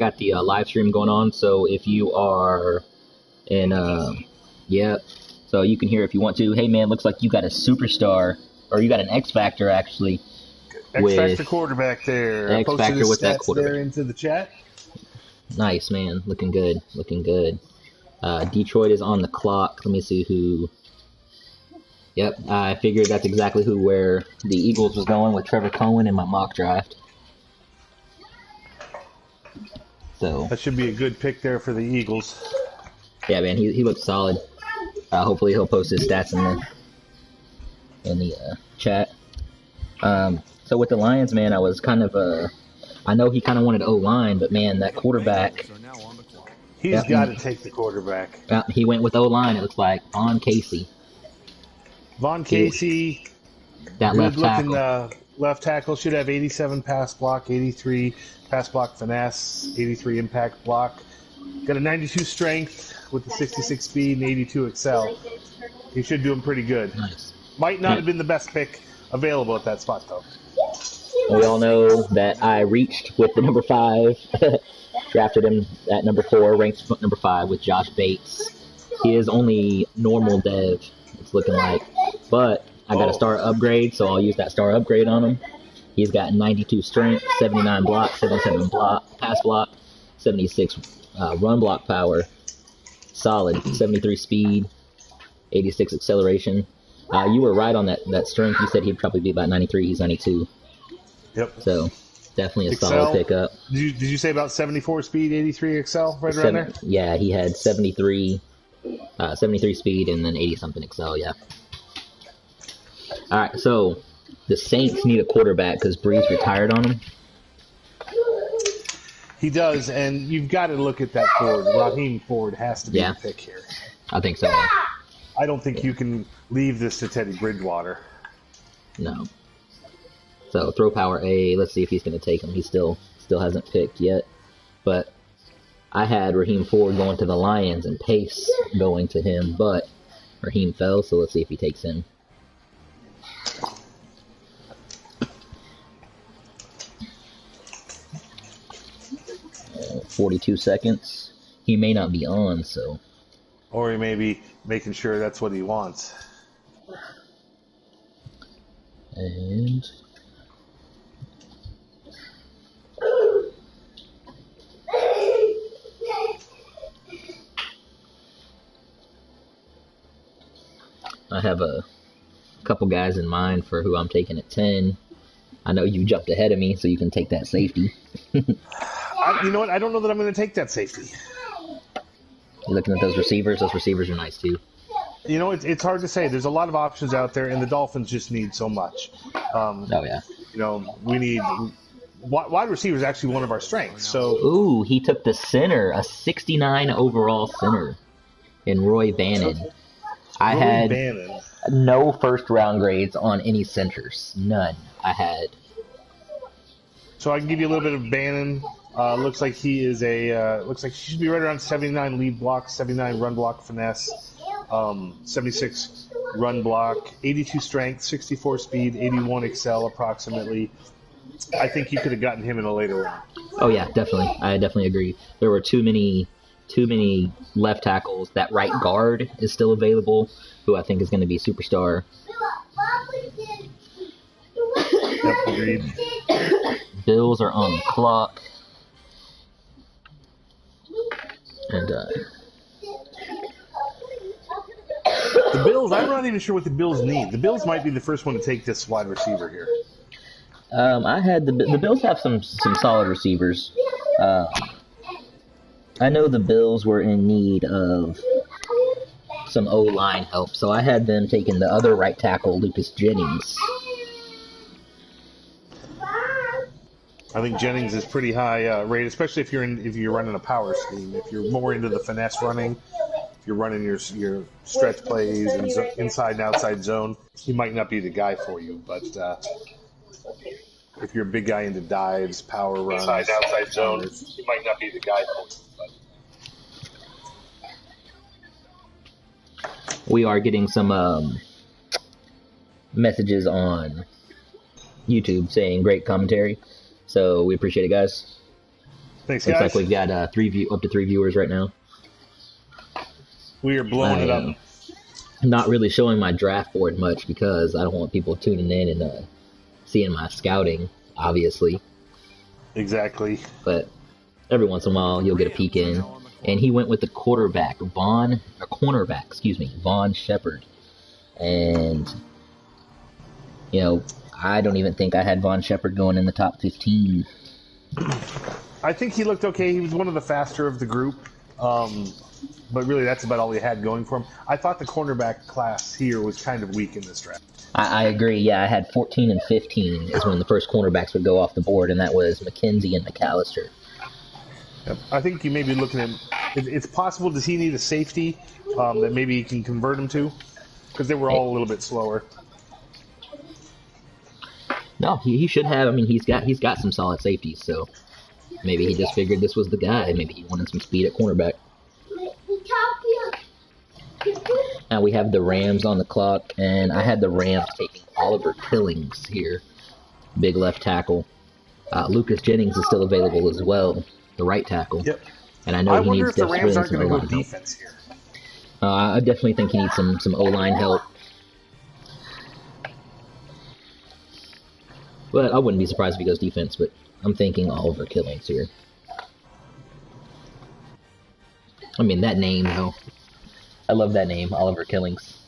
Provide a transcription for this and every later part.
got the live stream going on, so if you are in, yeah, so you can hear if you want to. Hey man, looks like you got a superstar, or you got an X Factor actually. X Factor quarterback there. X Posted Factor his with that stats quarterback. there into the chat. Nice man, looking good, looking good. Detroit is on the clock. Let me see who. Yep, I figured that's exactly where the Eagles was going with Trevor Cohen in my mock draft. So that should be a good pick there for the Eagles. Yeah, man, he looks solid. Hopefully he'll post his stats in the chat. So with the Lions, man, I was kind of I know he kind of wanted O-line, but man, that quarterback. He's got to take the quarterback. He went with O-line. It looks like Von Casey. Von Casey, that good-looking left tackle, should have 87 pass block, 83 pass block finesse, 83 impact block. Got a 92 strength with the 66 speed and 82 excel. He should do him pretty good. Nice. Might not have been the best pick available at that spot, though. We all know that I reached with the number 5, drafted him at number 4, ranked number 5 with Josh Bates. He is only normal dev, it's looking like. But I got a star upgrade, so I'll use that star upgrade on him. He's got 92 strength, 79 block, 77 block, pass block, 76 run block power, solid, 73 speed, 86 acceleration. You were right on that strength. You said he'd probably be about 93. He's 92. Yep. So definitely a solid pickup. Did you say about 74 speed, 83 excel, right around there? Yeah, he had 73 speed and then 80 something excel. Yeah. All right, so the Saints need a quarterback because Breeze retired on him. He does, and you've got to look at that Ford. Raheem Ford has to be the pick here. I think so. Man. I don't think you can leave this to Teddy Bridgewater. No. So throw power A. Let's see if he's going to take him. He still hasn't picked yet. But I had Raheem Ford going to the Lions and Pace going to him, but Raheem fell, so let's see if he takes him. 42 seconds. He may not be on, so. Or he may be making sure that's what he wants. And I have a couple guys in mind for who I'm taking at 10. I know you jumped ahead of me, so you can take that safety. You know what? I don't know that I'm going to take that safety. You're looking at those receivers. Those receivers are nice, too. You know, it's hard to say. There's a lot of options out there, and the Dolphins just need so much. Oh, yeah. You know, we need... Wide receiver is actually one of our strengths. So, ooh, he took the center, a 69 overall center in Roy Bannon. I had no first-round grades on any centers. None. I had. So I can give you a little bit of Bannon. Looks like he is looks like he should be right around 79 lead block, 79 run block finesse, 76 run block, 82 strength, 64 speed, 81 excel approximately. I think you could have gotten him in a later round. Oh yeah, definitely. I definitely agree. There were too many left tackles. That right guard is still available, who I think is going to be superstar. Yep, agreed. Bills are on the clock. And the Bills, I'm not even sure what the Bills need. The Bills might be the first one to take this wide receiver here. I had the Bills have some solid receivers. I know the Bills were in need of some O-line help, so I had them taking the other right tackle, Lucas Jennings. I think Jennings is pretty high rate, especially if you're running a power scheme. If you're more into the finesse running, if you're running your stretch plays and inside and outside zone, he might not be the guy for you. But if you're a big guy into dives, power runs, inside and outside zone, he might not be the guy for you. We are getting some messages on YouTube saying great commentary. So we appreciate it, guys. Thanks, Looks guys. like we've got up to 3 viewers right now. We are blowing it up. Not really showing my draft board much because I don't want people tuning in and seeing my scouting, obviously. Exactly. But every once in a while, you'll get a peek in. And he went with the cornerback, Vaughn Shepard. And, you know, I don't even think I had Vaughn Shepard going in the top 15. I think he looked okay. He was one of the faster of the group. But really, that's about all he had going for him. I thought the cornerback class here was kind of weak in this draft. I agree. Yeah, I had 14 and 15 is when the first cornerbacks would go off the board, and that was McKenzie and McAllister. Yep. I think you may be looking at. It's possible. Does he need a safety that maybe he can convert him to? Because they were all a little bit slower. No, he should have. I mean, he's got some solid safeties, so maybe he just figured this was the guy. Maybe he wanted some speed at cornerback. Now we have the Rams on the clock, and I had the Rams taking Oliver Killings here, big left tackle. Lucas Jennings is still available as well, the right tackle. Yep. And I know I he wonder needs if the Rams aren't some going to go O-line help. defense here. I definitely think he needs some O-line help. But I wouldn't be surprised if he goes defense, but I'm thinking Oliver Killings here. I mean, that name, though. I love that name, Oliver Killings.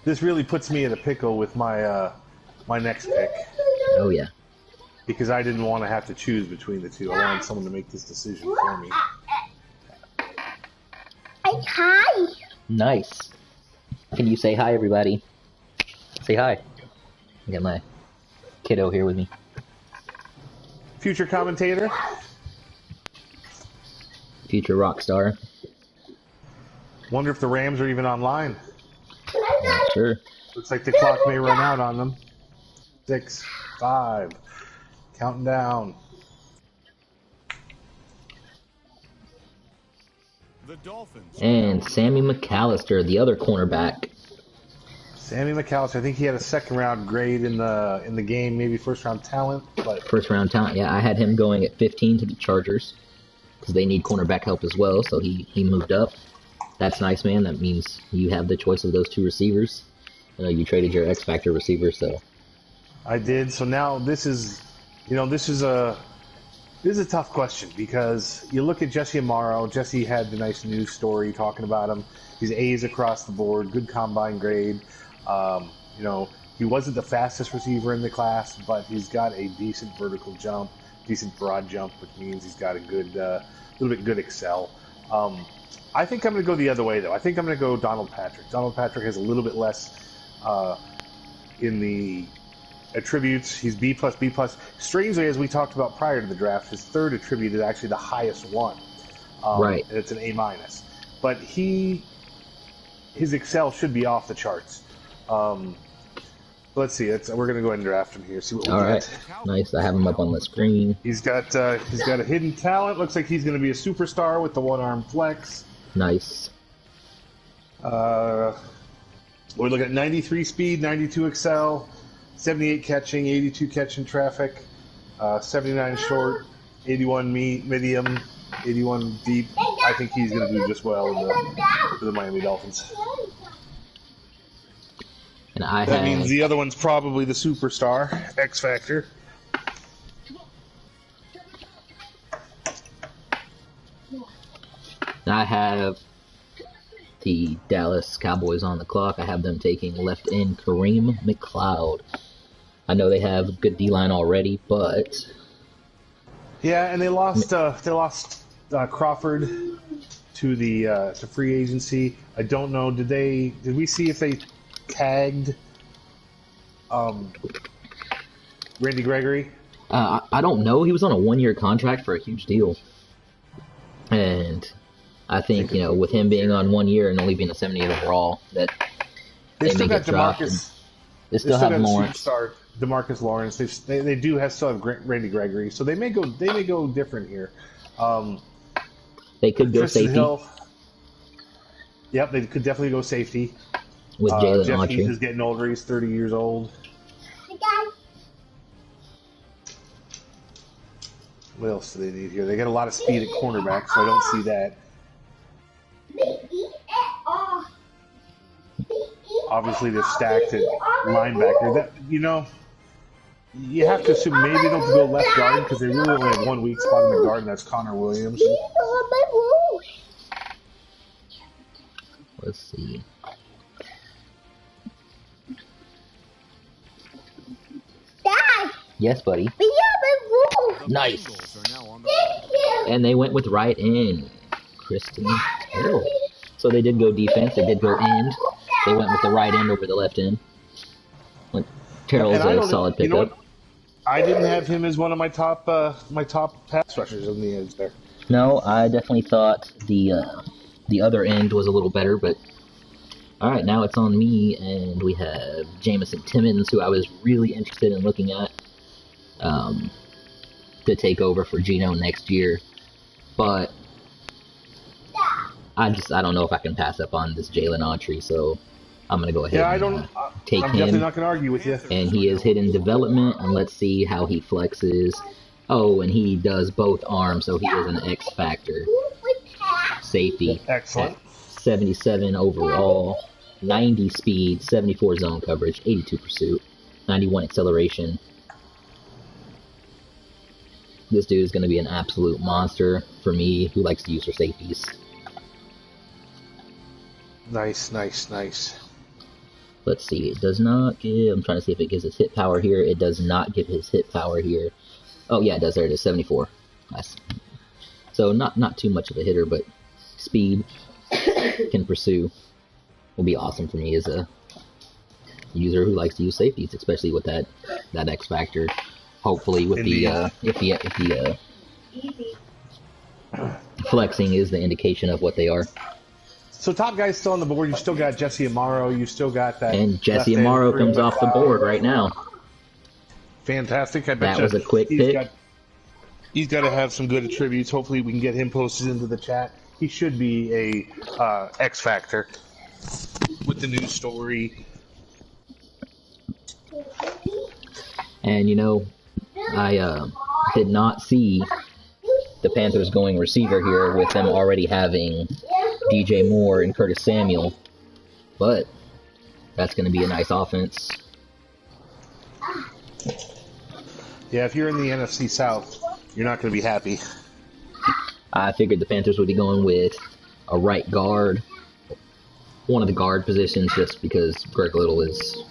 This really puts me in a pickle with my my next pick. Oh, yeah. Because I didn't want to have to choose between the two. I wanted someone to make this decision for me. Hi. Nice. Can you say hi, everybody? Say hi. I got my kiddo here with me. Future commentator. Future rock star. Wonder if the Rams are even online. Not sure. Looks like the clock may run out on them. 6, 5. Counting down. The Dolphins. And Sammy McAllister, the other cornerback. Sammy McAllister. I think he had a second round grade in the game, maybe first round talent. But First round talent. Yeah, I had him going at 15 to the Chargers because they need cornerback help as well, so he moved up. That's nice, man. That means you have the choice of those two receivers. I know you traded your X Factor receiver, so. I did. So now this is a tough question because you look at Jesse Amaro. Jesse had the nice news story talking about him. He's A's across the board, good combine grade. He wasn't the fastest receiver in the class, but he's got a decent vertical jump, decent broad jump, which means he's got a good, little bit good excel. I think I'm going to go the other way, though. I think I'm going to go Donald Patrick. Donald Patrick has a little bit less in the attributes. He's B+, B+. Strangely, as we talked about prior to the draft, his third attribute is actually the highest one. Right. And it's an A-. But his excel should be off the charts. Let's see. We're going to go ahead and draft him here. See what we All get. right. Nice. I have him up on the screen. He's got a hidden talent. Looks like he's going to be a superstar with the one-arm flex. Nice. We're looking at 93 speed, 92 excel, 78 catching, 82 catching traffic, 79 short, 81 medium, 81 deep. I think he's going to do just well for the Miami Dolphins. And I That have, means the other one's probably the superstar, X Factor. the Dallas Cowboys on the clock. I have them taking left end Kareem McLeod. I know they have a good D-line already, but Yeah, and they lost Crawford to free agency. I don't know. Did we see if they tagged Randy Gregory? I don't know. He was on a 1-year contract for a huge deal. And I think, with him being on 1 year and only being a 78 overall, that They they still may got get dropped. DeMarcus. They still have Lawrence. Superstar DeMarcus Lawrence. They still have Randy Gregory, so they may go different here. They could go Tristan safety Hill. Yep, they could definitely go safety. with Jalen Jeff Heath Autry. is getting older. He's 30 years old. What else do they need here? They got a lot of speed at cornerback, so I don't see that. Obviously, they're stacked at linebacker. That, you know, you have to assume maybe they'll go left guard because they really only have one weak spot in the guard, and that's Connor Williams. Let's see. Dad! Yes, buddy. We have a roof! Nice. And they went with right end. Kristen Terrell. So they did go defense. They did go end. They went with the right end over the left end. Terrell's a solid pickup. You know, I didn't have him as one of my top pass rushers on the edge there. No, I definitely thought the other end was a little better, but all right, now it's on me, and we have Jamison Timmons, who I was really interested in looking at to take over for Geno next year, but I don't know if I can pass up on this Jalen Autry, so I'm gonna go ahead and take I'm him. definitely not gonna argue with you. And he is hidden development, and let's see how he flexes. Oh, and he does both arms, so he is an X factor safety. Excellent. 77 overall, 90 speed, 74 zone coverage, 82 pursuit, 91 acceleration. This dude is going to be an absolute monster for me, who likes to use for safeties. Nice, nice, nice. Let's see, it does not give... I'm trying to see if it gives us hit power here. It does not give his hit power here. Oh, yeah, it does. There it is, 74. Nice. So not too much of a hitter, but speed, can pursue, will be awesome for me as a user who likes to use safeties, especially with that X factor. Hopefully, with if the flexing is the indication of what they are. So top guy's still on the board. You still got Jesse Amaro. You still got that. And Jesse Amaro comes off the board right now. Fantastic. I bet that was a quick pick. He's got to have some good attributes. Hopefully, we can get him posted into the chat. He should be a X factor with the news story. And you know, I did not see the Panthers going receiver here with them already having DJ Moore and Curtis Samuel, but that's going to be a nice offense. Yeah, if you're in the NFC South, you're not going to be happy. I figured the Panthers would be going with a right guard, one of the guard positions, just because Greg Little is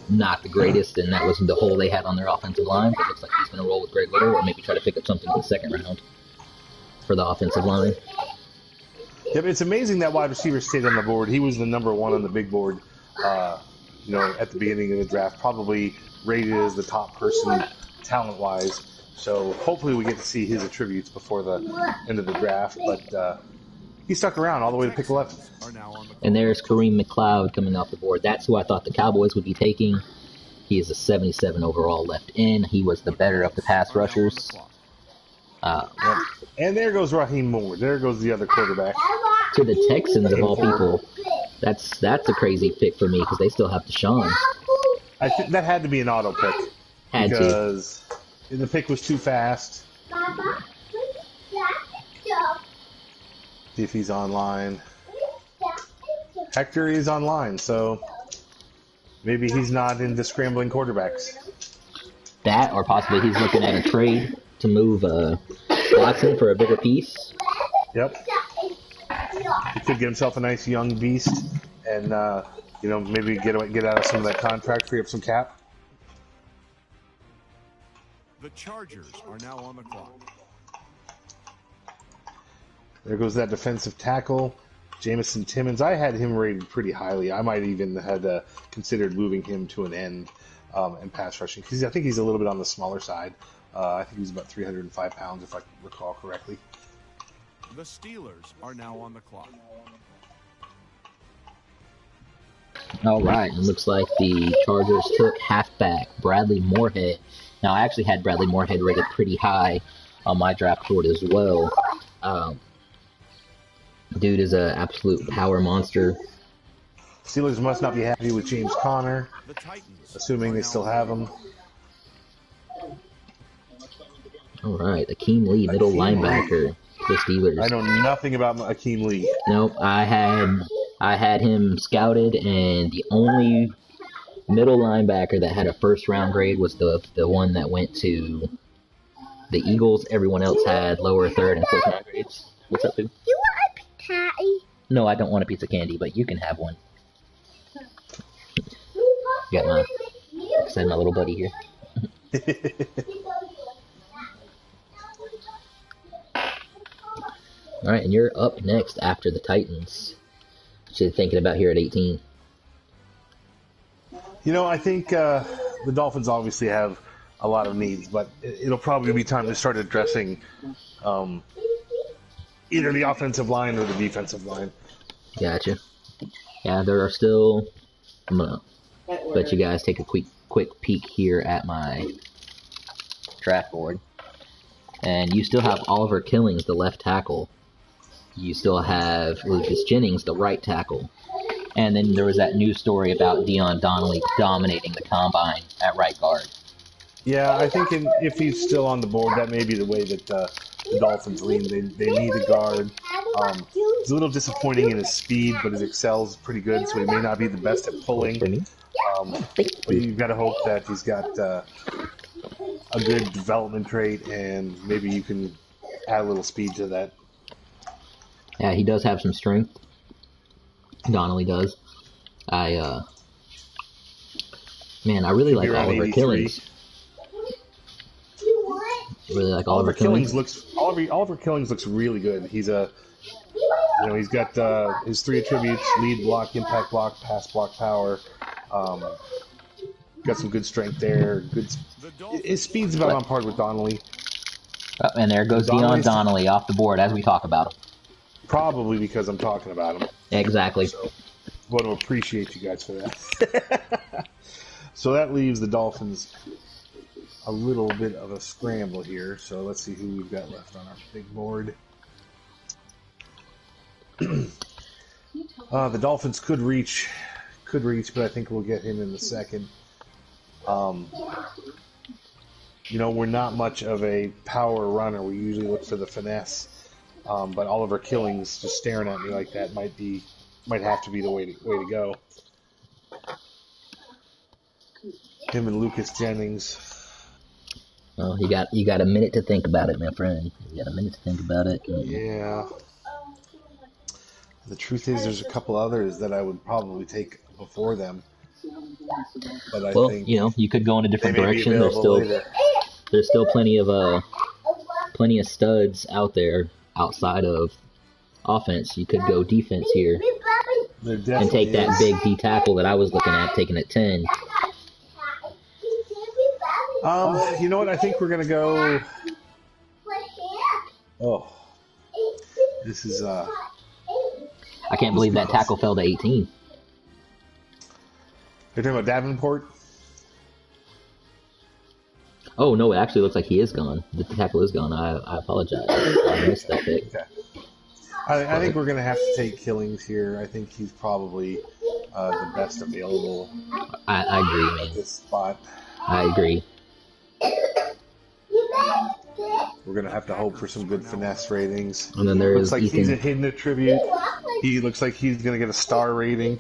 not the greatest, and that was the hole they had on their offensive line. But it looks like he's going to roll with Greg Little, or maybe try to pick up something in the second round for the offensive line. Yeah, but it's amazing that wide receiver stayed on the board. He was the number one on the big board, you know, at the beginning of the draft, probably rated as the top person talent-wise. So hopefully we get to see his attributes before the end of the draft. But he stuck around all the way to pick 11. And there's Kareem McLeod coming off the board. That's who I thought the Cowboys would be taking. He is a 77 overall left end. He was the better of the pass rushers. And there goes Raheem Moore. There goes the other quarterback. To the Texans, of all people. That's a crazy pick for me, because they still have Deshaun. I think that had to be an auto pick. Because the pick was too fast. See if he's online. Hector is online, so maybe he's not into scrambling quarterbacks. That, or possibly he's looking at a trade to move Watson for a bigger piece. Yep. He could get himself a nice young beast, and you know, maybe get out of some of that contract, free up some cap. The Chargers are now on the clock. There goes that defensive tackle, Jamison Timmons. I had him rated pretty highly. I might even had considered moving him to an end in pass rushing, because I think he's a little bit on the smaller side. I think he's about 305 pounds, if I recall correctly. The Steelers are now on the clock. All right, it looks like the Chargers took halfback Bradley Moorhead. Now, I actually had Bradley Moorhead rated pretty high on my draft board as well. Dude is an absolute power monster. Steelers must not be happy with James Conner, assuming they still have him. All right, Akeem Lee, middle linebacker, for the Steelers. I know nothing about Akeem Lee. Nope, I had him scouted, and the only middle linebacker that had a first round grade was the one that went to the Eagles. Everyone else had lower third and fourth round grades. What's up, Boo? You want a patty? No, I don't want a piece of candy, but you can have one. Got my little buddy here. All right, and you're up next after the Titans. What you thinking about here at 18? You know, I think the Dolphins obviously have a lot of needs, but it'll probably be time to start addressing either the offensive line or the defensive line. Gotcha. Yeah, there are still. I'm gonna let you guys take a quick peek here at my draft board, and you still have Oliver Killings, the left tackle. You still have Lucas Jennings, the right tackle. And then there was that news story about Dion Donnelly dominating the combine at right guard. Yeah, I think if he's still on the board, that may be the way that the Dolphins lean. They need a guard. He's a little disappointing in his speed, but his excel is pretty good, so he may not be the best at pulling. But you've got to hope that he's got a good development trait, and maybe you can add a little speed to that. Yeah, he does have some strength. Donnelly does. I really like Oliver Killings. Really like Oliver Killings. Oliver Killings looks really good. He's he's got his three attributes: lead block, impact block, pass block, power. Got some good strength there. His speed's about on par with Donnelly. Oh, and there goes Dion Donnelly off the board as we talk about him. Probably because I'm talking about him. Exactly. So, I want to appreciate you guys for that. So that leaves the Dolphins a little bit of a scramble here. So let's see who we've got left on our big board. The Dolphins could reach, but I think we'll get him in the second. We're not much of a power runner. We usually look for the finesse. But Oliver Killings just staring at me like that might have to be the way to go. Him and Lucas Jennings. Well, you got a minute to think about it, my friend. You got a minute to think about it. Yeah. The truth is, there's a couple others that I would probably take before them. But I think you could go in a different direction. There's still plenty of studs out there. Outside of offense, you could go defense here and take that big D tackle that I was looking at, taking at 10. You know what? I think we're gonna go. Oh, this is I can't believe that tackle fell to 18. You're talking about Davenport? Oh, no, it actually looks like he is gone. The tackle is gone. I apologize. I missed that pick. Okay. I think we're going to have to take Killings here. I think he's probably the best available. I agree, man. At this spot. I agree. We're going to have to hope for some good finesse ratings. And then there looks is like Ethan. He's a hidden attribute. He looks like he's going to get a star rating.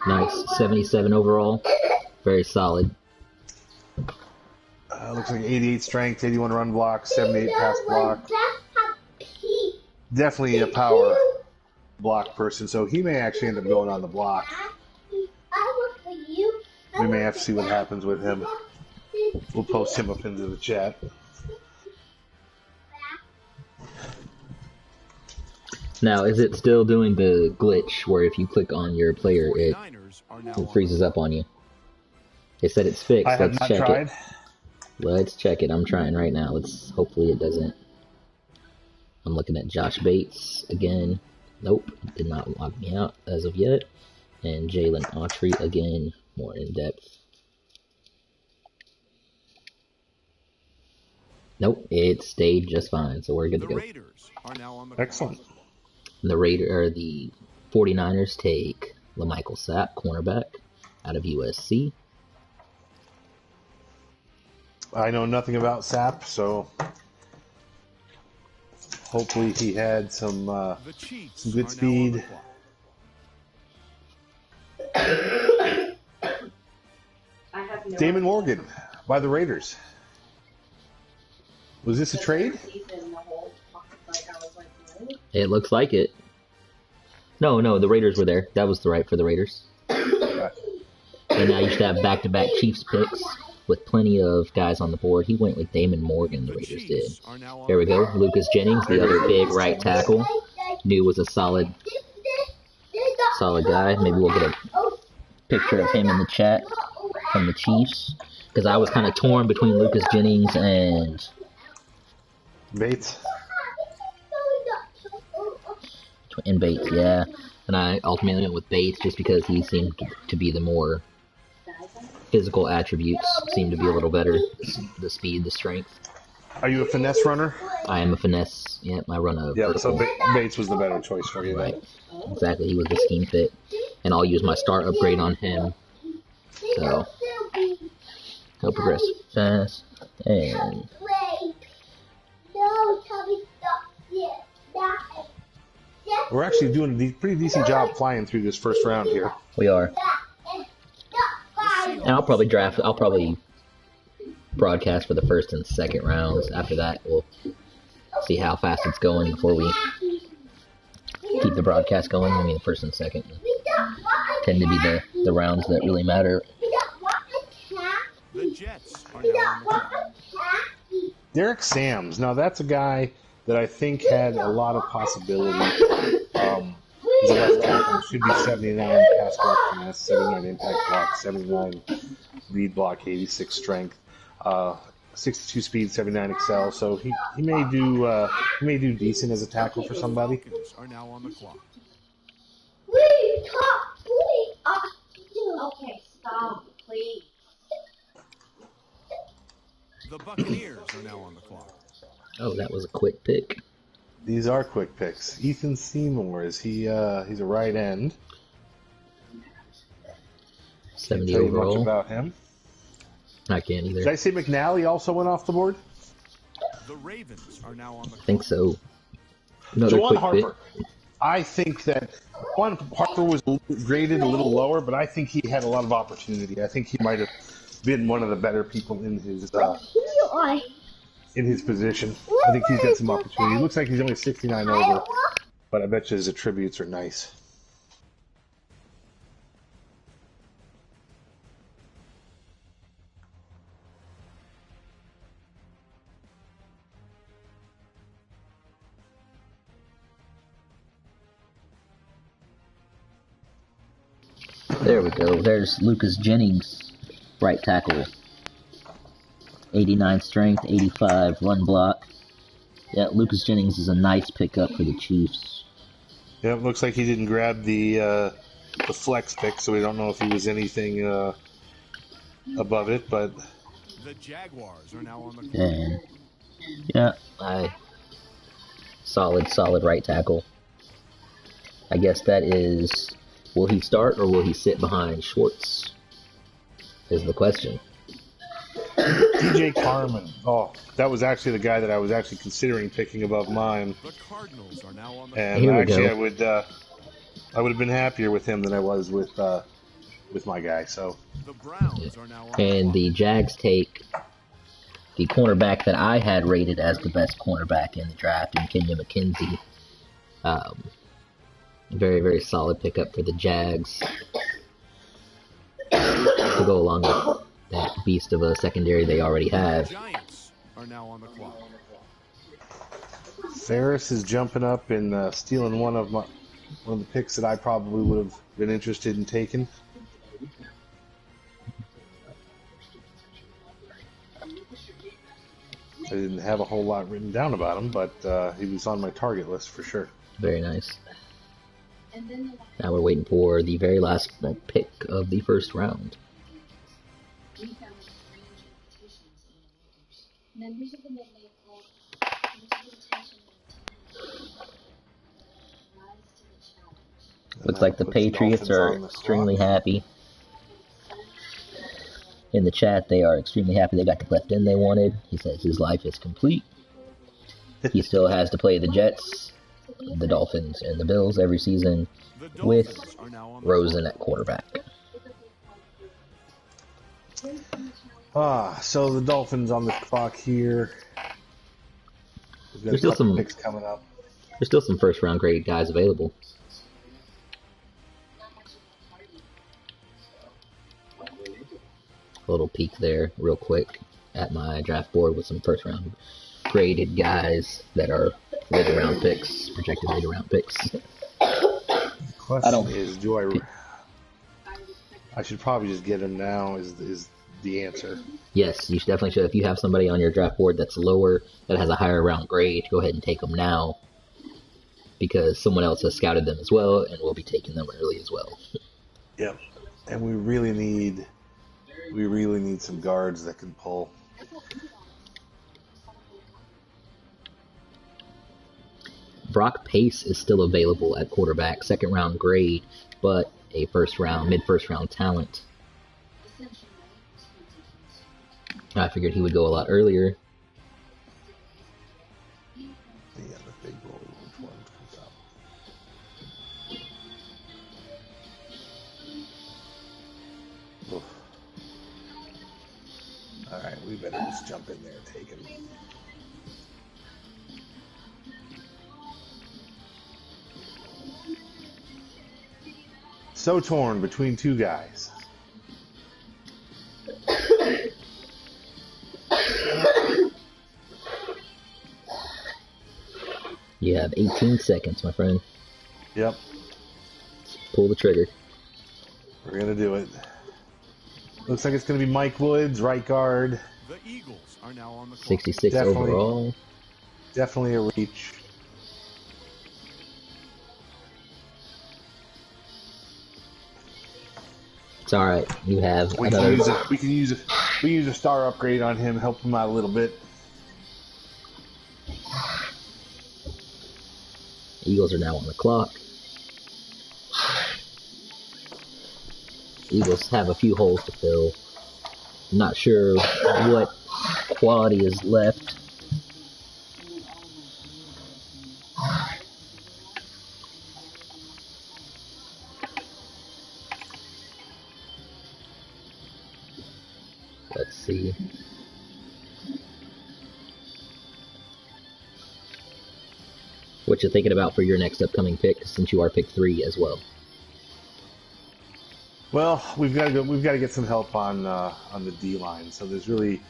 Nice. 77 overall. Very solid. Looks like 88 strength, 81 run block, 78 pass block. Definitely a power block person, so he may actually end up going on the block. We may have to see what happens with him. We'll post him up into the chat. Now, is it still doing the glitch where if you click on your player, it freezes up on you? It said it's fixed. I have Let's not check tried. it. Let's check it. I'm trying right now. Hopefully it doesn't. I'm looking at Josh Bates again. Nope, did not log me out as of yet. And Jalen Autry again, more in depth. Nope, it stayed just fine, so we're good to go. Raiders are now on the Excellent. The 49ers take LaMichael Sapp, cornerback, out of USC. I know nothing about SAP, so Hopefully he had some The Chiefs good are now on the speed. clock. Damon Morgan by the Raiders. Was this a trade? It looks like it. No, the Raiders were there. That was the right for the Raiders. And now you should have back-to-back Chiefs picks with plenty of guys on the board. He went with Damon Morgan, the Raiders did. Chiefs are now on There we the go. clock. Lucas Jennings, the other big right tackle. Knew was a solid guy. Maybe we'll get a picture of him in the chat from the Chiefs. Because I was kind of torn between Lucas Jennings and Bates. Bates, yeah. And I ultimately went with Bates just because he seemed to be the more physical attributes seem to be a little better. The speed, the strength. Are you a finesse runner? I am a finesse. Yep, I run a Yeah, so vertical. Bates was the better choice for you. Right. Exactly, he was the scheme fit. And I'll use my star upgrade on him. So, go progress fast. And We're actually doing a pretty decent job flying through this first round here. we are. And I'll probably broadcast for the first and second rounds. After that, we'll see how fast it's going before we keep the broadcast going. I mean, the first and second tend to be the rounds that really matter. The Jets are now on the clock. Derek Sams. Now that's a guy that I think had a lot of possibility. He's a left tackle. Should be 79 pass block finesse, 79 impact block, 79 lead block, 86 strength, 62 speed, 79 excel. So he may do decent as a tackle for somebody. Falcons are now on the clock. Okay, stop, please. The Buccaneers are now on the clock. Oh, that was a quick pick. These are quick picks. Ethan Seymour is he's a right end. 70 Tell you much overall. about him. I can't either. Did I say McNally also went off the board? The Ravens are now on the I clock. think so. Another Juwan quick Harper. pick. I think that Juwan Harper was graded a little lower, but I think he had a lot of opportunity. I think he might have been one of the better people in his position. I think he's got some opportunity. He looks like he's only 69 over, but I bet you his attributes are nice. There we go. There's Lucas Jennings, right tackle. 89 strength, 85 run block. Yeah, Lucas Jennings is a nice pickup for the Chiefs. Yeah, it looks like he didn't grab the flex pick, so we don't know if he was anything above it. But The Jaguars are now on the clock. And yeah, solid right tackle. I guess that is, will he start or will he sit behind Schwartz? Is the question. DJ Carmen. Oh, that was actually the guy that I was actually considering picking above mine. The Cardinals are now on the And Here we actually, go. I would have been happier with him than I was with my guy. So clock. The Browns are now on the And clock. the Jags take the cornerback that I had rated as the best cornerback in the draft, in Kenya McKenzie. Very, very solid pickup for the Jags to go along with that beast of a secondary they already have. Giants are now on the clock. Ferris is jumping up and stealing one of the picks that I probably would have been interested in taking. I didn't have a whole lot written down about him, but he was on my target list for sure. Very nice. Now we're waiting for the very last pick of the first round. Members of the Midnight Club, rise to the challenge. Looks like the Puts Patriots Dolphins are on the extremely clock. happy. In the chat, they are extremely happy they got the left end they wanted. He says his life is complete. He still has to play the Jets, the Dolphins, and the Bills every season The with Dolphins are now on the Rosen clock. at quarterback. So the Dolphins on the clock here. We've got There's a still couple some picks coming up. There's still some first round grade guys available. A little peek there, real quick, at my draft board with some first round graded guys that are later round picks, projected later round picks. Question is, I should probably just get him now. Is the answer? Yes, you definitely should. If you have somebody on your draft board that's lower, that has a higher round grade, go ahead and take them now, because someone else has scouted them as well, and will be taking them early as well. Yep. And we really need some guards that can pull. Brock Pace is still available at quarterback, second round grade, but a mid first round talent. I figured he would go a lot earlier. Yeah, the big boy, which one comes up? Oof. All right, we better just jump in there and take him. So torn between two guys. You have 18 seconds, my friend. Yep, Pull the trigger. we're going to do it. Looks like it's going to be Mike Woods, right guard. The Eagles are now on the clock. 66 Definitely. overall. Definitely a reach. It's all right. You have We can another. use a star upgrade on him, help him out a little bit. Eagles are now on the clock. Eagles have a few holes to fill. I'm not sure what quality is left. Let's see. What you thinking about for your next upcoming pick, since you are pick 3 as well? Well, we've got to get some help on the D line. So there's really,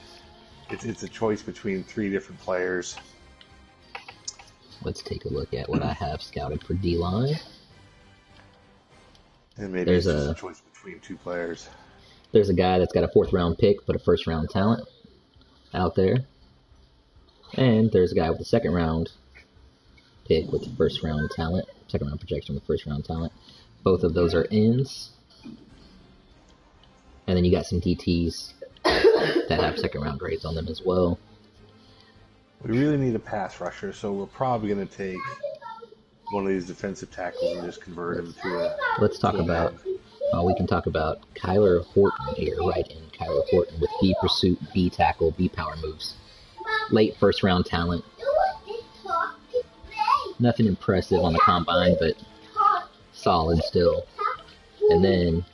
it's a choice between three different players. Let's take a look at what I have scouted for D-line. And maybe There's it's just a- a choice between two players. There's a guy that's got a 4th round pick, but a 1st round talent out there. And there's a guy with a 2nd round pick with the 1st round talent, 2nd round projection with 1st round talent. Both of those are ends. And then you got some DTs that have 2nd round grades on them as well. We really need a pass rusher, so we're probably going to take one of these defensive tackles and just convert him to a. Let's talk about, we can talk about Kyler Horton here, right in Kyler Horton with B pursuit, B tackle, B power moves. Late 1st round talent. Nothing impressive on the combine, but solid still. And then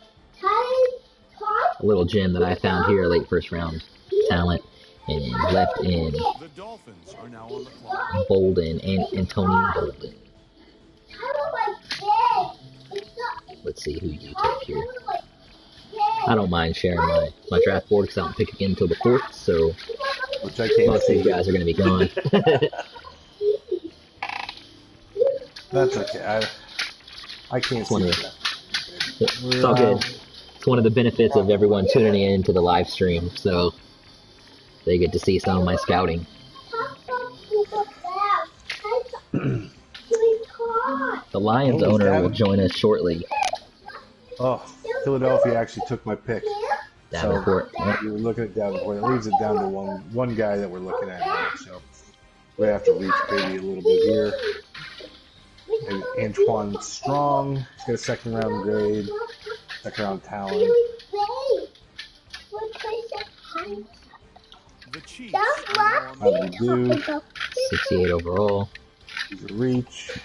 a little gem that I found here, late 1st round talent, and left in The Dolphins are now on the clock. Bolden and Antonio Bolden. Let's see who you take here. I don't mind sharing my draft board because I don't pick again until the 4th, so Which I can't most of these see. guys are going to be gone. That's okay. I can't one see of that. It's all good. It's one of the benefits of everyone tuning in to the live stream, so they get to see some of my scouting. The Lions Oh, owner Gavin. will join us shortly. Oh, Philadelphia actually took my pick. Davenport. Yep. We were looking at Davenport. It leaves it down to one guy that we're looking at now. So we have to reach maybe a little bit here. Maybe Antoine Strong. He's got a 2nd round grade, 2nd round talent. The Chiefs are now on the How do we do? 68 overall. He's a reach.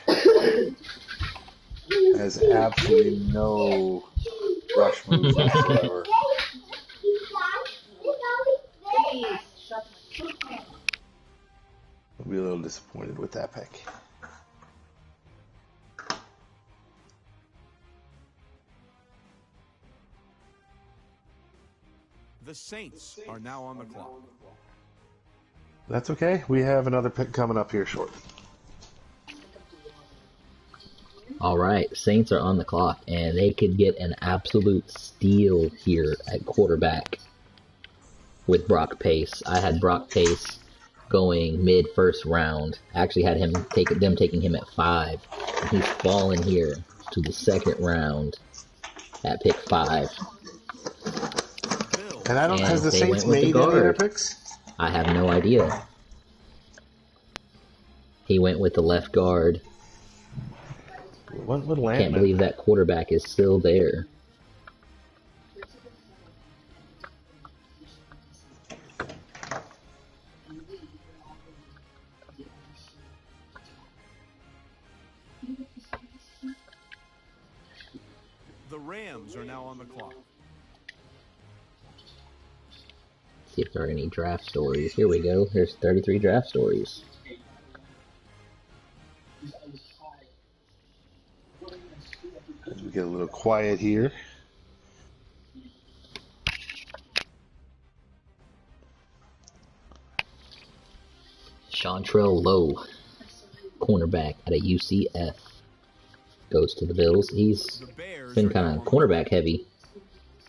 Has absolutely no rush moves whatsoever. I'll be a little disappointed with that pick. The Saints are now on the clock. That's okay. We have another pick coming up here shortly. All right, Saints are on the clock, and they could get an absolute steal here at quarterback with Brock Pace. I had Brock Pace going mid first round. I actually had them taking him at 5, and he's fallen here to the second round at pick 5. And has the they Saints went with the made any of their guard. picks? I have no idea. He went with the left guard. What land? Can't believe that quarterback is still there. The Rams are now on the clock. See if there are any draft stories. Here we go. There's 33 draft stories. As we get a little quiet here. Chantrell Lowe, cornerback at a UCF, goes to the Bills. He's The Bears been are kind now of on the cornerback heavy,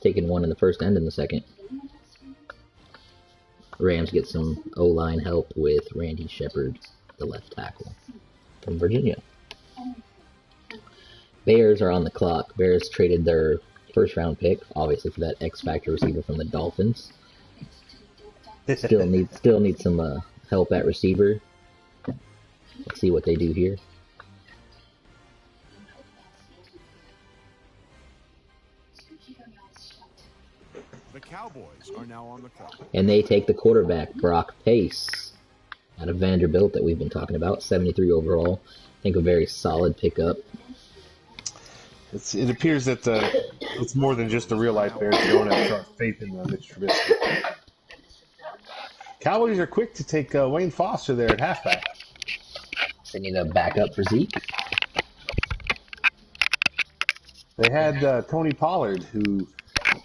taking one in the first and in the second. Rams get some O-line help with Randy Shepard, the left tackle from Virginia. Bears are on the clock. Bears traded their first round pick, obviously for that X-Factor receiver from the Dolphins. Still need some help at receiver. Let's see what they do here. The Cowboys are now on the clock. And they take the quarterback, Brock Pace, out of Vanderbilt that we've been talking about, 73 overall. I think a very solid pickup. It appears that it's more than just the real life Bears don't have faith in Mitch Trubisky. Cowboys are quick to take Wayne Foster there at halfback. They need a backup for Zeke. They had Tony Pollard, who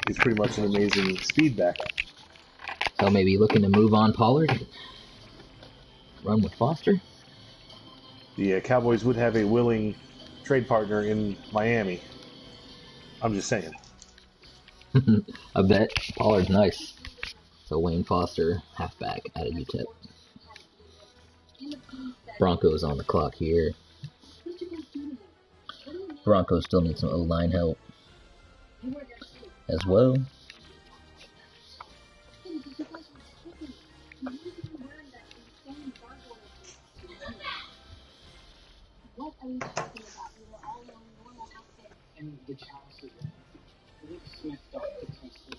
is pretty much an amazing speed back. So maybe looking to move on Pollard. Run with Foster. The Cowboys would have a willing trade partner in Miami. I'm just saying. I bet Pollard's nice. So Wayne Foster, halfback out of UTEP. Broncos on the clock here. Broncos still need some O-line help as well.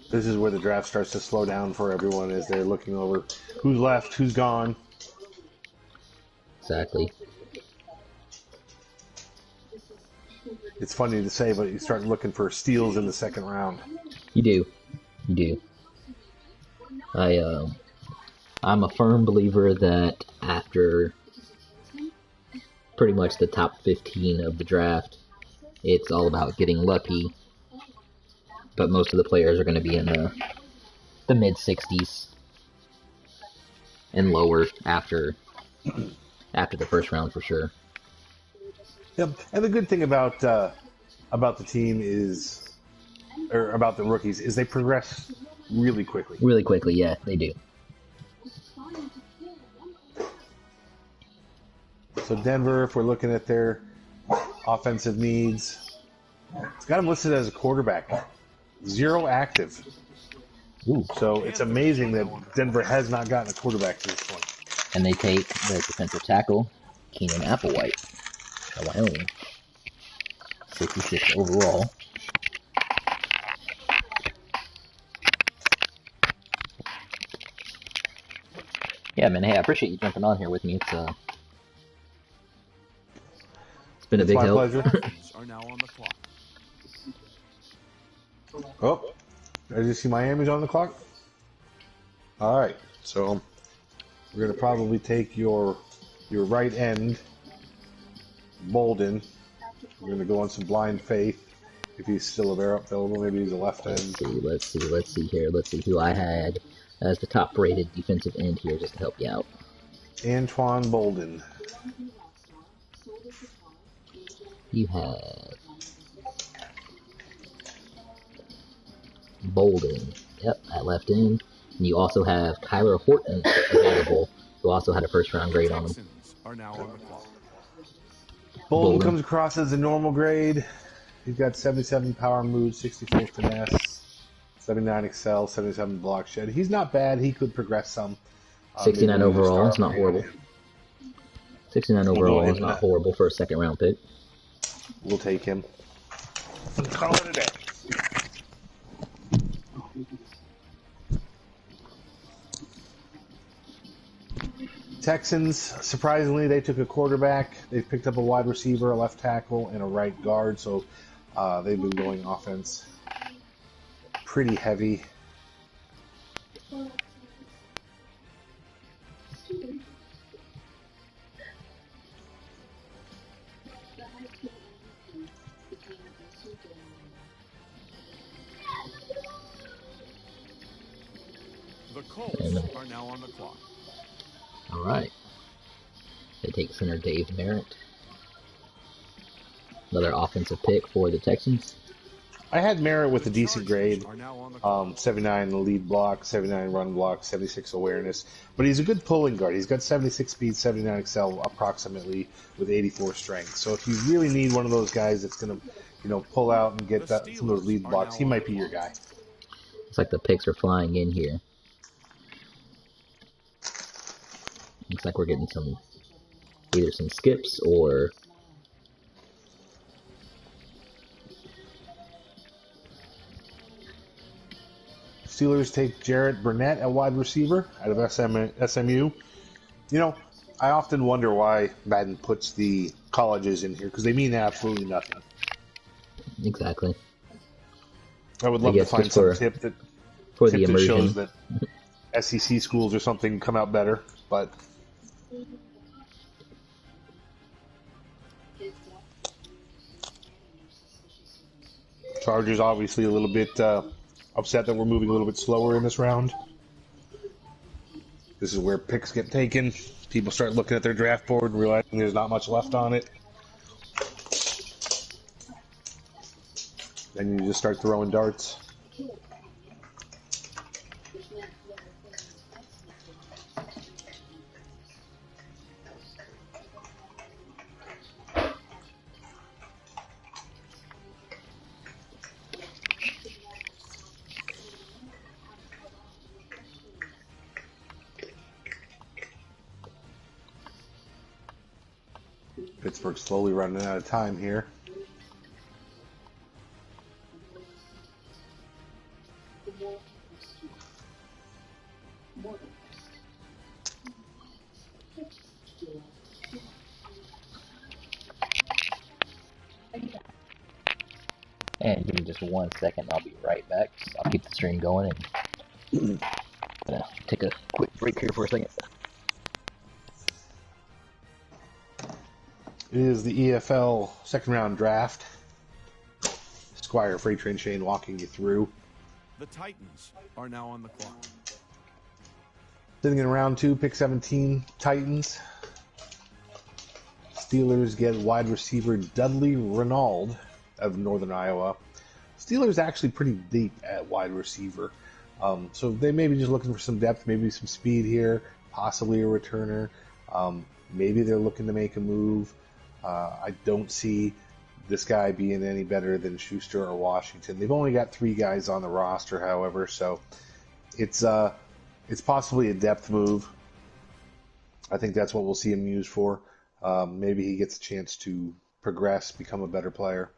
This is where the draft starts to slow down for everyone as they're looking over who's left, who's gone. Exactly. It's funny to say, but you start looking for steals in the second round. You do. You do. I'm a firm believer that after pretty much the top 15 of the draft, it's all about getting lucky. But most of the players are going to be in the mid-60s and lower after the first round for sure. Yep. And the good thing about the team is, or about the rookies, is they progress really quickly. Really quickly, yeah, they do. So Denver, if we're looking at their offensive needs, it's got them listed as a quarterback. 0 active. Ooh. So it's amazing that Denver has not gotten a quarterback to this point. And they take the defensive tackle, Keenan Applewhite, of Wyoming. 66 overall. Yeah, man. Hey, I appreciate you jumping on here with me. It's It's been a It's big my help. pleasure. Dolphins are now on the clock. Oh, I just see Miami's on the clock. All right, so we're gonna probably take your right end, Bolden. We're gonna go on some blind faith if he's still available. Maybe he's a left end. Let's see here. Let's see who I had as the top-rated defensive end here, just to help you out. Antoine Bolden. You have Bolden, yep, at left end. And you also have Kyler Horton available, who also had a first-round grade on him. Texans are now on the clock. Bolden Bolden. comes across as a normal grade. He's got 77 power move, 64 finesse, 79 excel, 77 block shed. He's not bad. He could progress some. 69 maybe we just overall, it's start not with horrible. him. 69 We'll go overall ahead is and not horrible for a second-round pick. We'll take him. Call it a day. Texans, surprisingly, they took a quarterback. They picked up a wide receiver, a left tackle, and a right guard. So they've been going offense pretty heavy. The Colts are now on the clock. All right. They take center Dave Merritt. Another offensive pick for the Texans. I had Merritt with The a decent grade. Chargers are now on the clock. 79 in the lead block, 79 run block, 76 awareness. But he's a good pulling guard. He's got 76 speed, 79 excel approximately with 84 strength. So if you really need one of those guys that's going to, pull out and get some of those lead blocks, he might be your guy. Looks like the picks are flying in here. Looks like we're getting either some skips or Steelers take Jarrett Burnett at wide receiver out of SMU. I often wonder why Madden puts the colleges in here because they mean absolutely nothing. exactly. I would love to guess find just some for tip that the immersion. shows that SEC schools or something come out better, but Chargers obviously a little bit upset that we're moving a little bit slower in this round. This is where picks get taken. People start looking at their draft board and realizing there's not much left on it. Then you just start throwing darts. Pittsburgh's slowly running out of time here. And give me just 1 second, I'll be right back. I'll keep the stream going and take a quick break here for a second. It is the EFL second round draft. Squire Freight Train Shane walking you through. The Titans are now on the clock. Sitting in round 2, pick 17, Titans. Steelers get wide receiver Dudley Renauld of Northern Iowa. Steelers actually pretty deep at wide receiver. So they may be just looking for some depth, maybe some speed here, possibly a returner. Maybe they're looking to make a move. I don't see this guy being any better than Schuster or Washington. They've only got 3 guys on the roster, however, so it's possibly a depth move. I think that's what we'll see him used for. Maybe he gets a chance to progress, become a better player,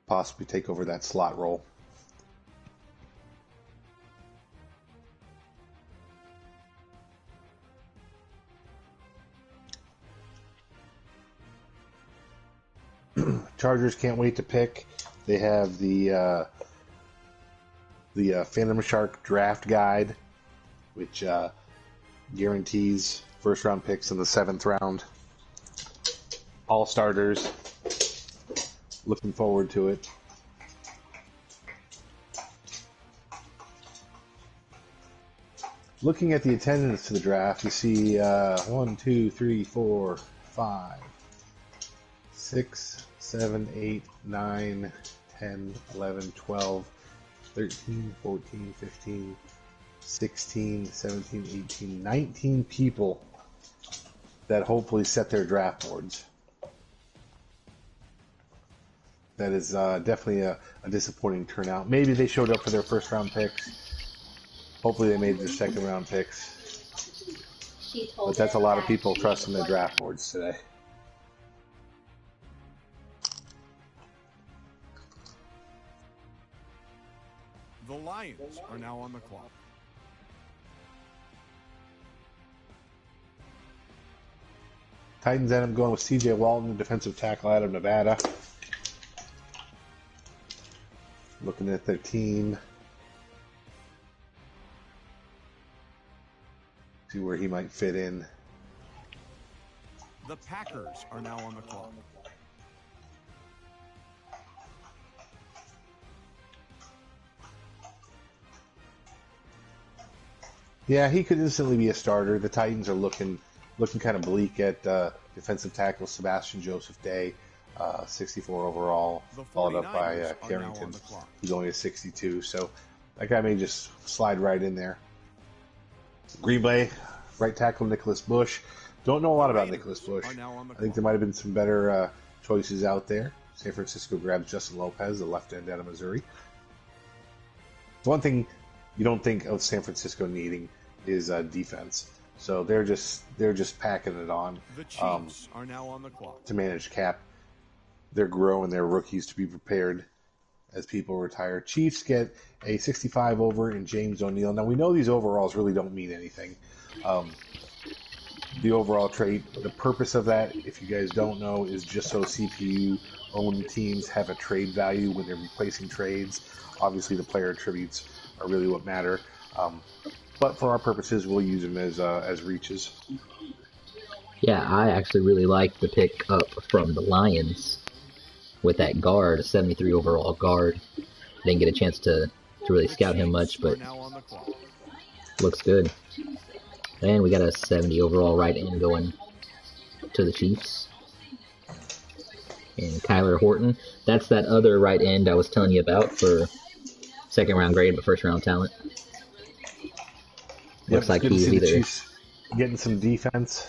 possibly take over that slot role. Chargers can't wait to pick. They have the Phantom Shark draft guide, which guarantees first round picks in the 7th round. All starters. Looking forward to it. Looking at the attendance to the draft, you see 1, 2, 3, 4, 5, 6, 7, 8, 9, 10, 11, 12, 13, 14, 15, 16, 17, 18, 19 people that hopefully set their draft boards. That is definitely a disappointing turnout. Maybe they showed up for their first round picks. Hopefully they made their second round picks. But that's a lot of people trusting their draft boards today. The Lions are now on the clock. Titans end up going with C.J. Walton, defensive tackle out of Nevada. Looking at their team. See where he might fit in. The Packers are now on the clock. Yeah, he could instantly be a starter. The Titans are looking kind of bleak at defensive tackle Sebastian Joseph Day, 64 overall, followed up by Carrington, who's only a 62. So that guy may just slide right in there. Green Bay, right tackle Nicholas Bush. Don't know a lot about Nicholas Bush. I think there might have been some better choices out there. San Francisco grabs Justin Lopez, the left end out of Missouri. One thing you don't think of San Francisco needing is defense. So they're just packing it on. The Chiefs are now on the clock to manage cap. They're growing their rookies to be prepared as people retire. Chiefs get a 65 over in James O'Neal. Now we know these overalls really don't mean anything. The overall trait, the purpose of that, if you guys don't know, is just so CPU-owned teams have a trade value when they're replacing trades. Obviously, the player attributes are really what matter. But for our purposes, we'll use them as reaches. Yeah, I actually really like the pick up from the Lions with that guard, a 73 overall guard. Didn't get a chance to really scout him much, but looks good. And we got a 70 overall right end going to the Chiefs. And Kyler Horton. That's that other right end I was telling you about for second round grade, but first round talent. Looks like he's either getting some defense.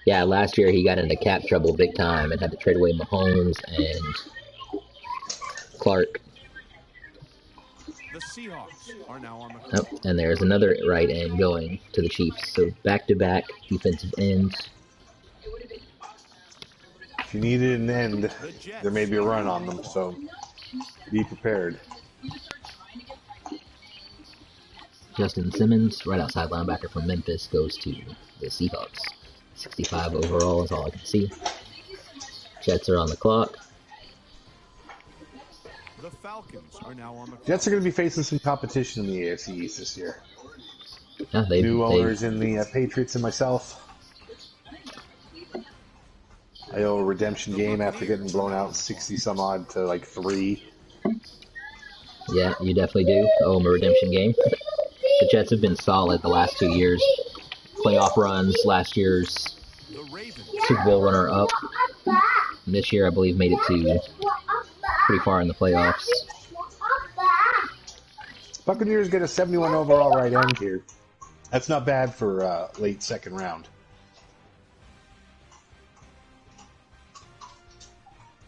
Yeah, last year he got into cap trouble big time and had to trade away Mahomes and Clark. The Seahawks are now on the clock. Oh, and there's another right end going to the Chiefs. So back-to-back defensive ends. If you needed an end, there may be a run on them, so be prepared. Justin Simmons, right outside linebacker from Memphis, goes to the Seahawks. 65 overall is all I can see. Jets are on the clock. The Falcons are now on the clock. Jets are going to be facing some competition in the AFC East this year. Yeah, New owners in the Patriots and myself. I owe a redemption game after getting blown out 60 some odd to like 3. Yeah, you definitely do owe them a redemption game. The Jets have been solid the last 2 years. Playoff runs, last year's Super Bowl runner-up. And this year, I believe, made it to pretty far in the playoffs. Buccaneers get a 71 overall right end here. That's not bad for late second round.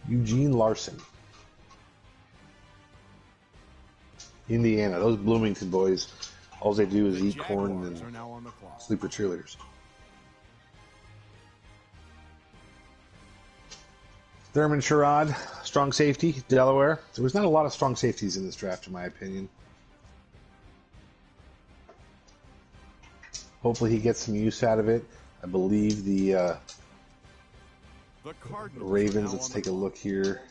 Eugene Larson. Indiana. Those Bloomington boys, all they do is eat corn and sleep with cheerleaders. Thurman Sherrod, strong safety, Delaware. There was not a lot of strong safeties in this draft, in my opinion. Hopefully he gets some use out of it. I believe the The Cardinals Ravens, are now let's on take a the look here.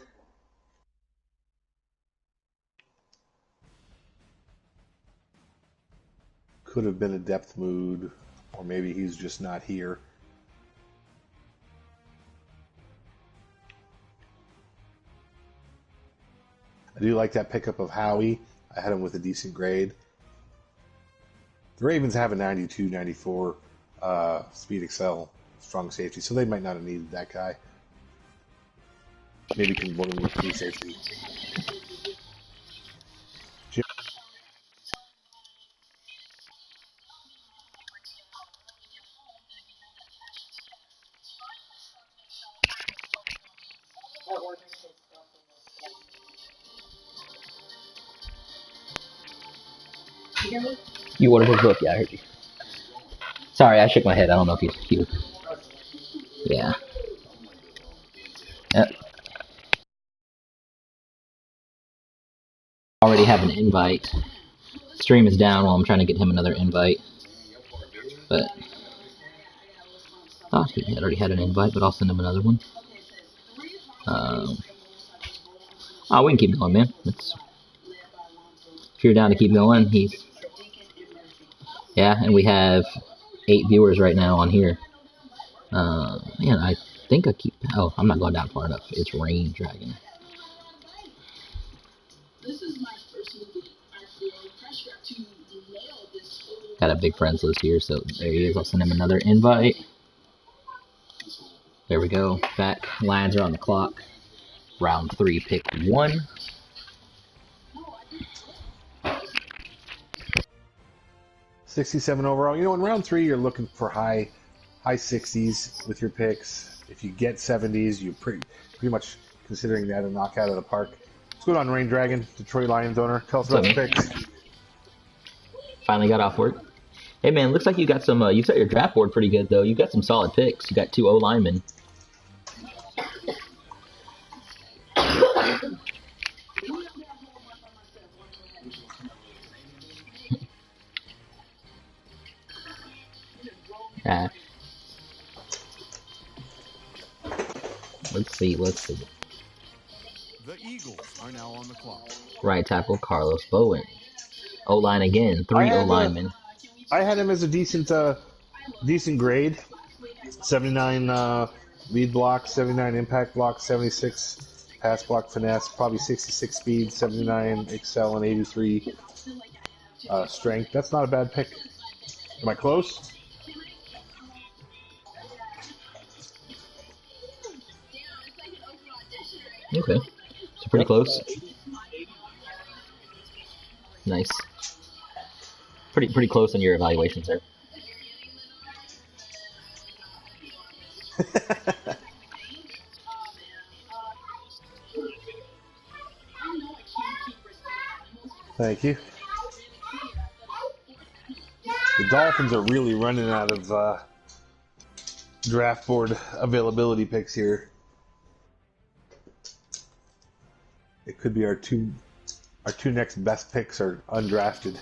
Could have been a depth mood, or maybe he's just not here. I do like that pickup of Howie. I had him with a decent grade. The Ravens have a 92, 94 speed excel strong safety, so they might not have needed that guy. Maybe converting with free safety. You ordered his book, yeah, I heard you. Sorry, I shook my head. I don't know if you yeah. Yep. Already have an invite. Stream is down while I'm trying to get him another invite. But thought he had already had an invite, but I'll send him another one. Oh, we can keep going, man. If you're down to keep going, yeah, and we have 8 viewers right now on here. Man, I think I keep. Oh, I'm not going down far enough. It's Rain Dragon. Got a big friends list here, so there he is. I'll send him another invite. There we go. Back. Lions are on the clock. Round 3, pick 1. $67 overall. You know, in round 3, you're looking for high 60s with your picks. If you get 70s, you're pretty much considering that a knockout of the park. Let's go on Rain Dragon, Detroit Lions owner. Tell us about the picks. Finally got off work. Hey man, looks like you got some. You set your draft board pretty good though. You got some solid picks. You got 2 O linemen. Let's see. The Eagles are now on the clock. Right tackle Carlos Bowen. O line again. 3 O linemen. I had him as a decent grade. 79 lead block, 79 impact block, 76 pass block finesse, probably 66 speed, 79 excel, and 83 strength. That's not a bad pick. Am I close? Okay. So pretty close. Nice. Pretty close on your evaluations there. Thank you. The Dolphins are really running out of draft board availability picks here. It could be our two next best picks are undrafted.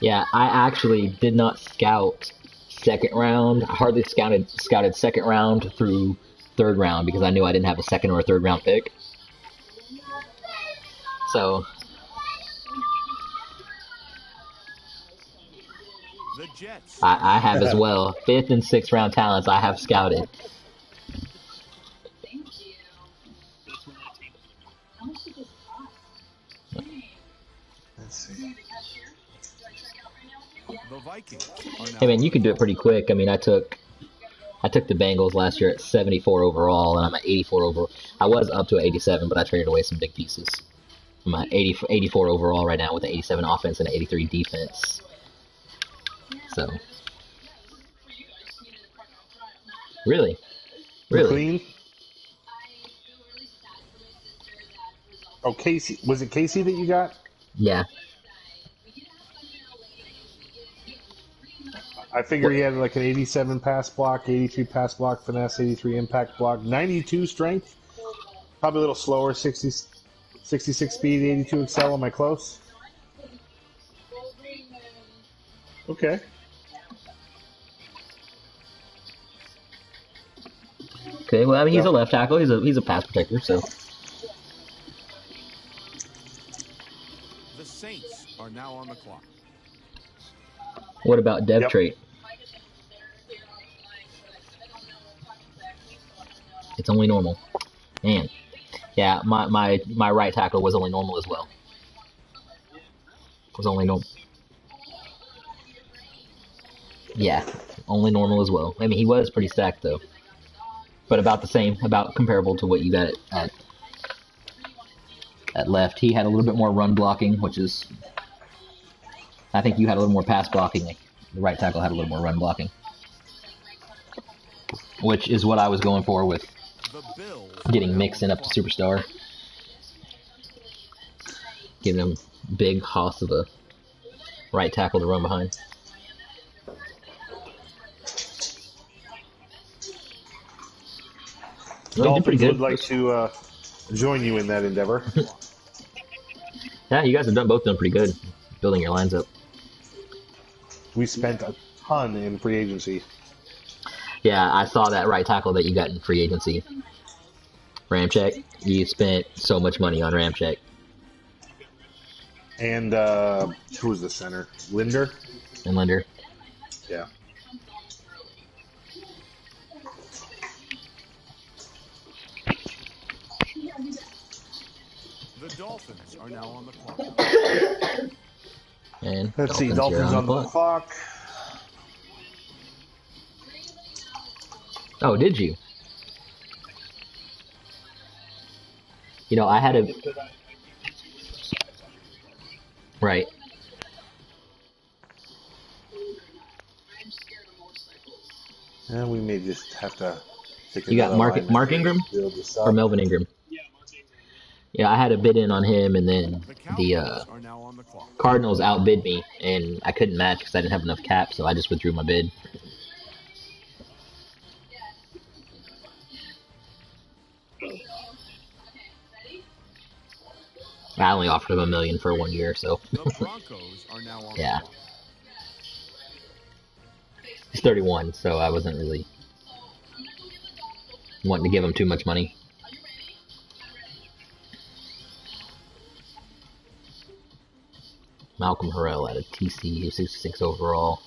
Yeah, I actually did not scout second round. I hardly scouted second round through third round because I knew I didn't have a second or a third round pick. So The Jets. I have as well. 5th and 6th round talents I have scouted. Let's see. The Vikings are now Hey man, you can do it pretty quick. I mean, I took the Bengals last year at 74 overall, and I'm at 84 overall. I was up to 87, but I traded away some big pieces. I'm at 84 overall right now with an 87 offense and an 83 defense. So, really? McLean? Oh, Casey. Was it Casey that you got? Yeah. I figure he had like an 87 pass block, 83 pass block finesse, 83 impact block, 92 strength. Probably a little slower, 60 66 speed, 82 excel. Am I close? Okay. Okay, well, I mean, he's a left tackle. He's a pass protector, so. The Saints are now on the clock. What about dev Yep. trait? It's only normal. Man. Yeah, my right tackle was only normal as well. Was only normal. Yeah, only normal as well. I mean, he was pretty stacked, though. But about the same, about comparable to what you got at left. He had a little bit more run blocking, which is... I think you had a little more pass blocking. The right tackle had a little more run blocking. Which is what I was going for with The Bills getting Mixon up to superstar. Giving him big hoss of a right tackle to run behind. Well, he did pretty Dolphins good. would like to join you in that endeavor. Yeah, you guys have both done pretty good building your lines up. We spent a ton in free agency. Yeah, I saw that right tackle that you got in free agency. Ramczyk, you spent so much money on Ramczyk. And who was the center? Linder? And Linder. Yeah. The Dolphins are now on the clock. And Let's see, Dolphins Dolphins are on the clock. Oh, did you? You know, I had a... Right. And we may just have to take You got another Mark lineman Ingram? to build this Or up. Melvin Ingram? Yeah, I had a bid in on him, and then The the Cowboys are now on the clock. Cardinals outbid me, and I couldn't match because I didn't have enough cap, so I just withdrew my bid. I only offered him $1 million for 1 year, so The Broncos are now on Yeah. the clock. he's 31, so I wasn't really wanting to give him too much money. Malcolm Harrell out of TCU, 66 overall.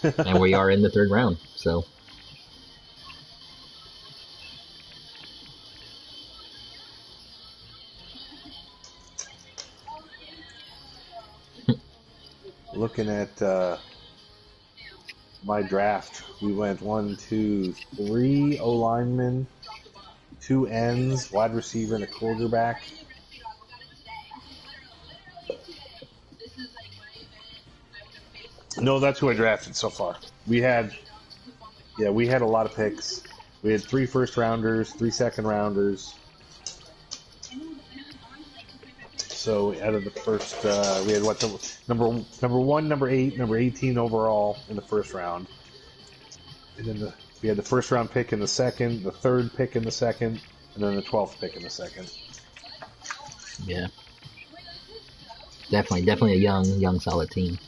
And we are in the third round, so Looking at my draft, we went 1, 2, 3 O linemen, 2 ends, wide receiver, and a quarterback. No, that's who I drafted so far. We had a lot of picks. We had 3 first rounders, 3 second rounders. So out of the first, we had number 1, number 8, number 18 overall in the first round, and then we had the first round pick in the second, the third pick in the second, and then the 12th pick in the second. yeah. Definitely a young solid team.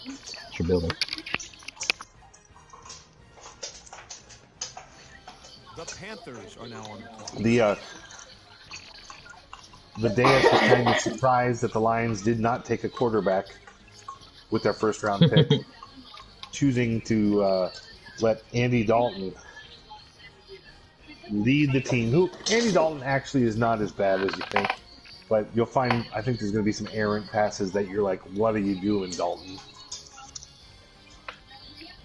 That you're building. The Panthers are now on the clock. The Deus was kind of surprised that the Lions did not take a quarterback with their first round pick, choosing to let Andy Dalton lead the team. Who Andy Dalton actually is not as bad as you think, but you'll find I think there's going to be some errant passes that you're like, what are you doing, Dalton?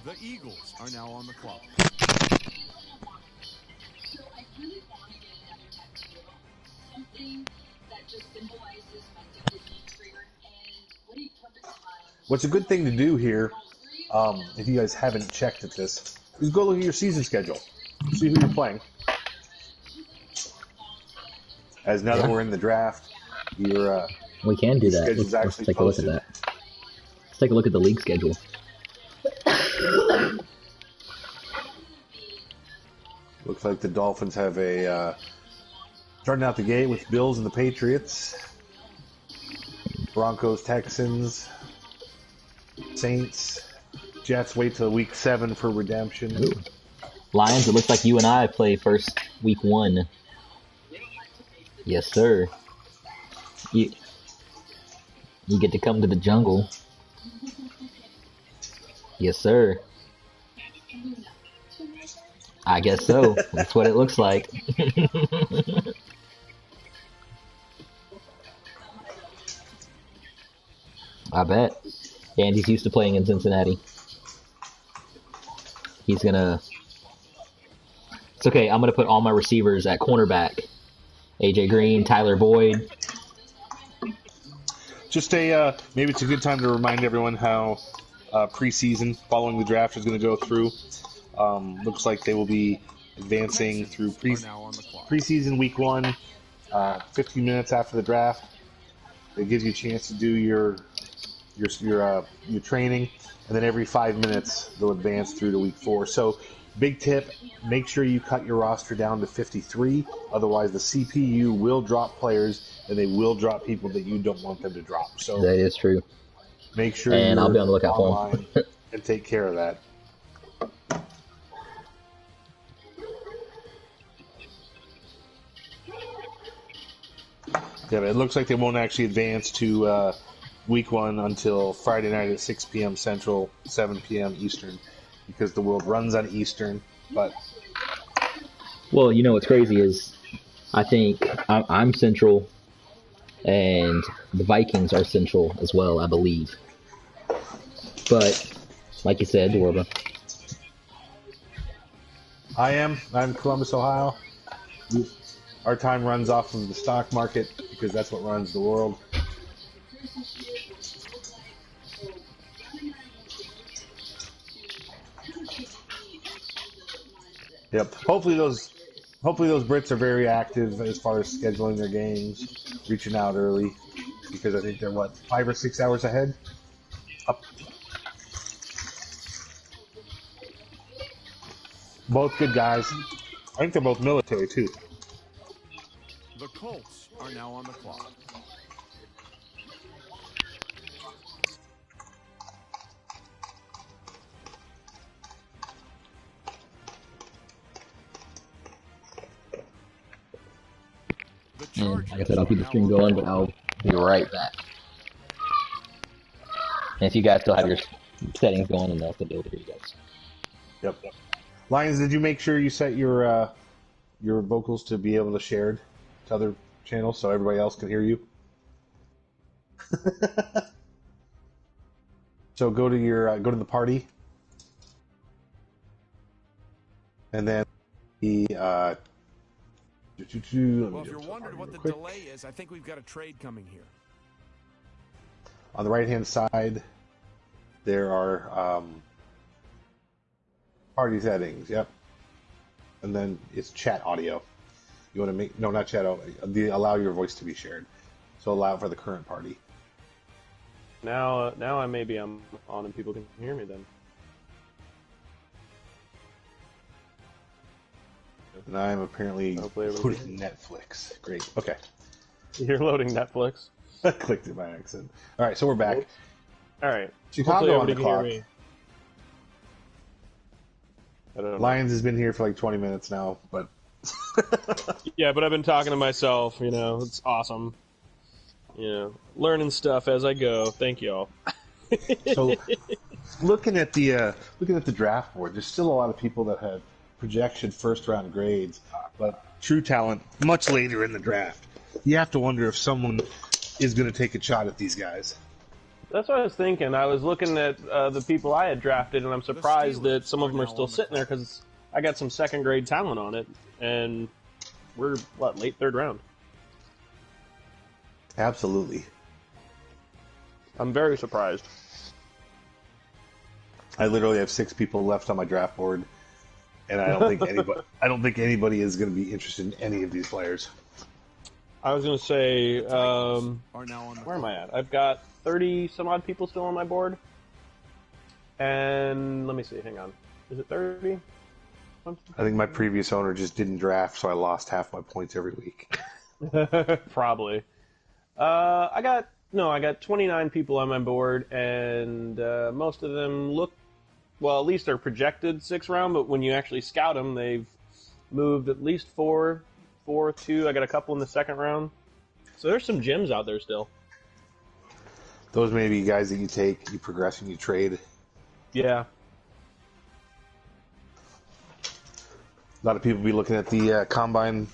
The Eagles are now on the clock. What's a good thing to do here, if you guys haven't checked at this, is go look at your season schedule. See who you're playing. As now that Yeah. we're in the draft, your We can do that. schedule's Let's actually take a look at posted. that. Let's take a look at the league schedule. Looks like the Dolphins have a starting out the gate with Bills and the Patriots, Broncos, Texans, Saints, Jets. Wait till week 7 for redemption. Ooh. Lions, it looks like you and I play first week 1. Yes, sir. You get to come to the jungle. Yes, sir. I guess so. That's what it looks like. I bet. Andy's used to playing in Cincinnati. He's gonna... It's okay, I'm gonna put all my receivers at cornerback. AJ Green, Tyler Boyd. Just maybe it's a good time to remind everyone how preseason following the draft is going to go through. Looks like they will be advancing through preseason week 1, 15 minutes after the draft. It gives you a chance to do your training, and then every 5 minutes they'll advance through to week 4. So, big tip: make sure you cut your roster down to 53. Otherwise, the CPU will drop players, and they will drop people that you don't want them to drop. So that is true. Make sure and I'll be on the lookout for them and take care of that. Yeah, but it looks like they won't actually advance to week 1 until Friday night at 6 p.m. Central, 7 p.m. Eastern, because the world runs on Eastern. But well, you know what's crazy is I think I'm Central, and the Vikings are Central as well, I believe. But like you said, the world. I'm Columbus, Ohio. Our time runs off of the stock market because that's what runs the world. Yep. Hopefully those Brits are very active as far as scheduling their games, reaching out early, because I think they're 5 or 6 hours ahead. Up. Both good guys. I think they're both military too. The Colts are now on the clock. And like I said, I'll keep the stream going, but I'll be right back. And if you guys still have your settings going, then I'll still be able to hear you guys. Yep. Lions, did you make sure you set your vocals to be able to share to other channels so everybody else can hear you? So go to your go to the party, and then the Well, if you're wondering what the delay is, I think we've got a trade coming here. On the right hand side, there are party settings. Yep. And then it's chat audio. You want to make not chat audio. Allow your voice to be shared. So allow for the current party. Now I maybe I'm on and people can hear me then. And I am apparently loading Netflix. Great. Okay. You're loading Netflix. I clicked it by accident. All right, so we're back. All right. Chicago on the clock. Lions has been here for like 20 minutes now, but yeah, but I've been talking to myself. You know, it's awesome. You know, learning stuff as I go. Thank y'all. So, looking at the draft board, there's still a lot of people that have projection first round grades, but true talent much later in the draft. You have to wonder if someone is going to take a shot at these guys. That's what I was thinking. I was looking at the people I had drafted, and I'm surprised that some of them are still sitting there because I got some second grade talent on it, and we're late third round. Absolutely. I'm very surprised. I literally have 6 people left on my draft board, and I don't think anybody is going to be interested in any of these players. I was going to say, where am I at? I've got 30 some odd people still on my board, and let me see. Hang on, is it 30? I think my previous owner just didn't draft, so I lost half my points every week. Probably. I got 29 people on my board, and most of them look, well, at least they're projected 6th round, but when you actually scout them, they've moved at least 4, 2. I got a couple in the 2nd round. So there's some gems out there still. Those may be guys that you take, you progress, and you trade. Yeah. A lot of people be looking at the combine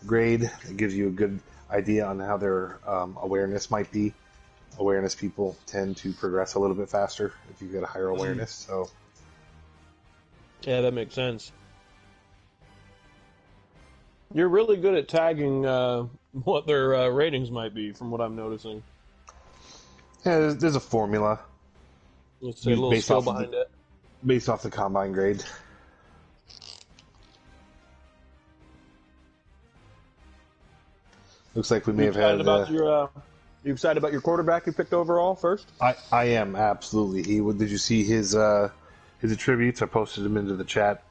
grade. It gives you a good idea on how their awareness might be. Awareness people tend to progress a little bit faster if you've got a higher awareness. So, yeah, that makes sense. You're really good at tagging what their ratings might be, from what I'm noticing. yeah, there's a formula Let's say a little Based skill off of behind the- it. based off the combine grade. Looks like we may You have had. you excited about your quarterback you picked overall first? I am absolutely. Did you see his attributes? I posted them into the chat.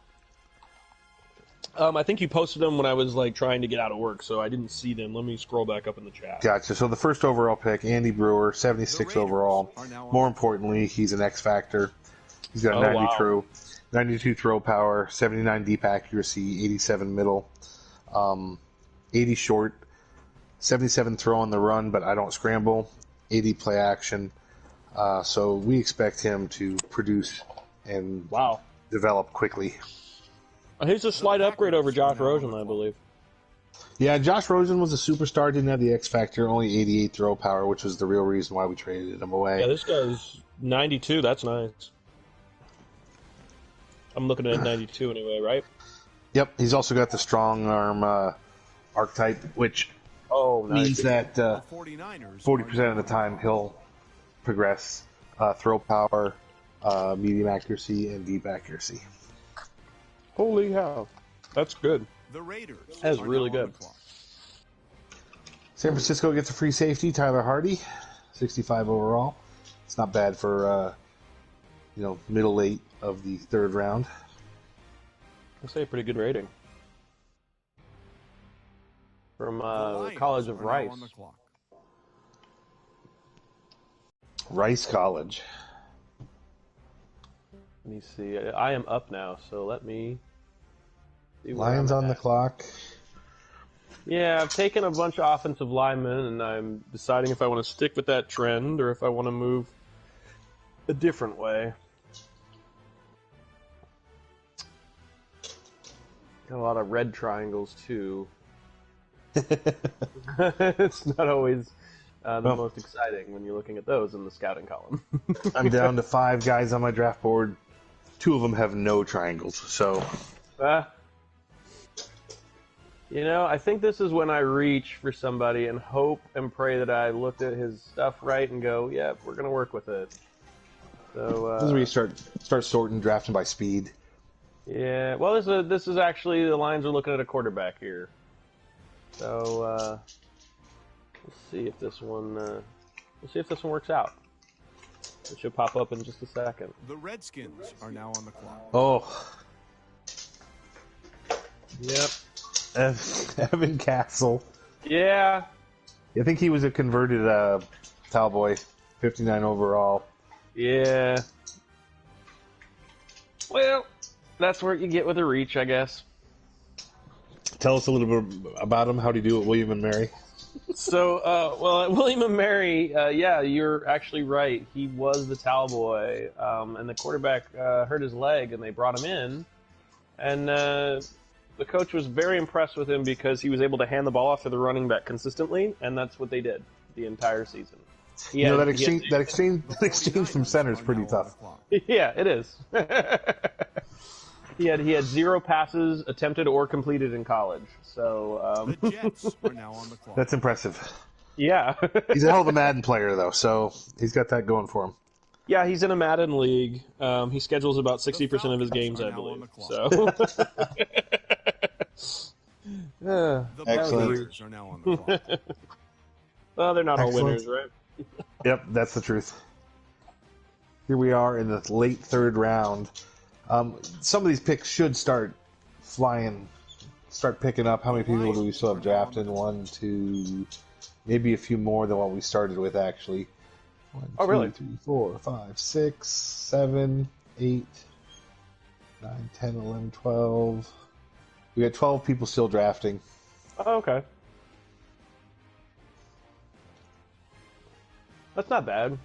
I think you posted them when I was trying to get out of work, so I didn't see them. Let me scroll back up in the chat. Gotcha. So the first overall pick, Andy Brewer, 76 overall. More importantly, he's an X factor. He's got 92 throw power, 79 deep accuracy, 87 middle, 80 short, 77 throw on the run, but I don't scramble, 80 play action. So we expect him to produce and develop quickly. He's a slight upgrade over Josh Rosen, I believe. Yeah, Josh Rosen was a superstar, didn't have the X factor, only 88 throw power, which was the real reason why we traded him away. Yeah, this guy's 92. That's nice. I'm looking at 92 anyway, right? Yep, he's also got the strong arm archetype, which means that 40% of the time he'll progress throw power, medium accuracy, and deep accuracy. Holy hell. That's good. The Raiders. That's really good. San Francisco gets a free safety, Tyler Hardy, 65 overall. It's not bad for middle late of the 3rd round. I'd say a pretty good rating. From College of Rice. Rice College. Let me see. I am up now, so let me see where Lions I'm on the at. clock. Yeah, I've taken a bunch of offensive linemen, and I'm deciding if I want to stick with that trend or if I want to move a different way. Got a lot of red triangles, too. It's not always the most exciting when you're looking at those in the scouting column. I'm down to 5 guys on my draft board. 2 of them have no triangles, so... I think this is when I reach for somebody and hope and pray that I looked at his stuff right and go, yeah, we're going to work with it. So this is where you start sorting, drafting by speed. Yeah, well, this is actually, the Lions are looking at a quarterback here. So, let's see if this one works out. It should pop up in just a second. The Redskins are now on the clock. Oh. Yep. Evan Castle. Yeah. I think he was a converted Cowboy, 59 overall. Yeah. Well, that's what you get with a reach, I guess. Tell us a little bit about him. How do you do at William and Mary? So, at William and Mary, yeah, you're actually right. He was the towel boy, and the quarterback hurt his leg, and they brought him in. And the coach was very impressed with him because he was able to hand the ball off to the running back consistently, and that's what they did the entire season. That exchange from center is pretty tough. Yeah, it is. He had 0 passes attempted or completed in college. So The Jets are now on the clock. That's impressive. yeah. He's a hell of a Madden player, though, so he's got that going for him. Yeah, he's in a Madden league. He schedules about 60% of his games, I believe. So. The Excellent. Buccaneers are now on the clock. Well, they're not all Excellent. winners, right? Yep, that's the truth. Here we are in the late 3rd round. Some of these picks should start flying, start picking up. How many people do we still have drafted? 1, 2, maybe a few more than what we started with, actually. 1, Oh, 2, really? 3, 4, 5, 6, 7, 8, 9, 10, 11, 12. We got 12 people still drafting. Oh, okay. That's not bad.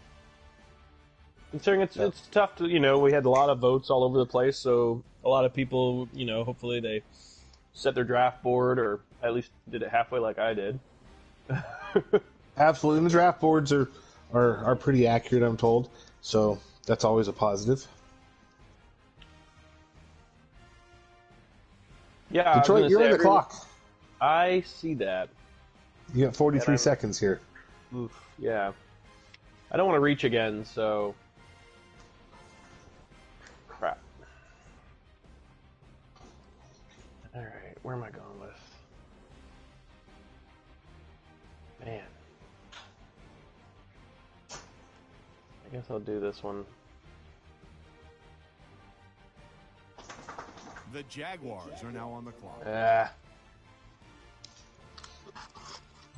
Considering it's tough to, we had a lot of votes all over the place, so a lot of people, hopefully they set their draft board or at least did it halfway like I did. Absolutely. And the draft boards are pretty accurate, I'm told. So that's always a positive. Yeah, Detroit, you're on the clock. I see that. You got 43 seconds here. Oof, yeah. I don't want to reach again, so... Crap. Alright, where am I going with? Man. I guess I'll do this one. The Jaguars are now on the clock.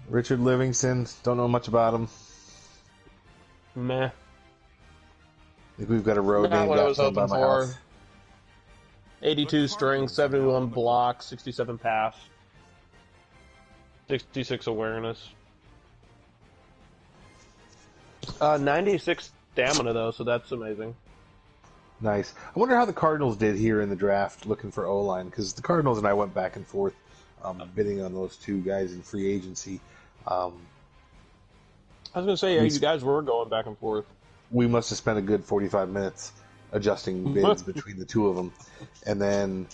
Richard Livingston, don't know much about him. Meh. I think we've got a road Not named what I after was him by hoping my for. house. 82 strength, 71 block, 67 pass, 66 awareness. 96 stamina though, so that's amazing. Nice. I wonder how the Cardinals did here in the draft looking for O-line, because the Cardinals and I went back and forth bidding on those two guys in free agency. I was going to say, you guys were going back and forth. We must have spent a good 45 minutes adjusting bids between the two of them. And then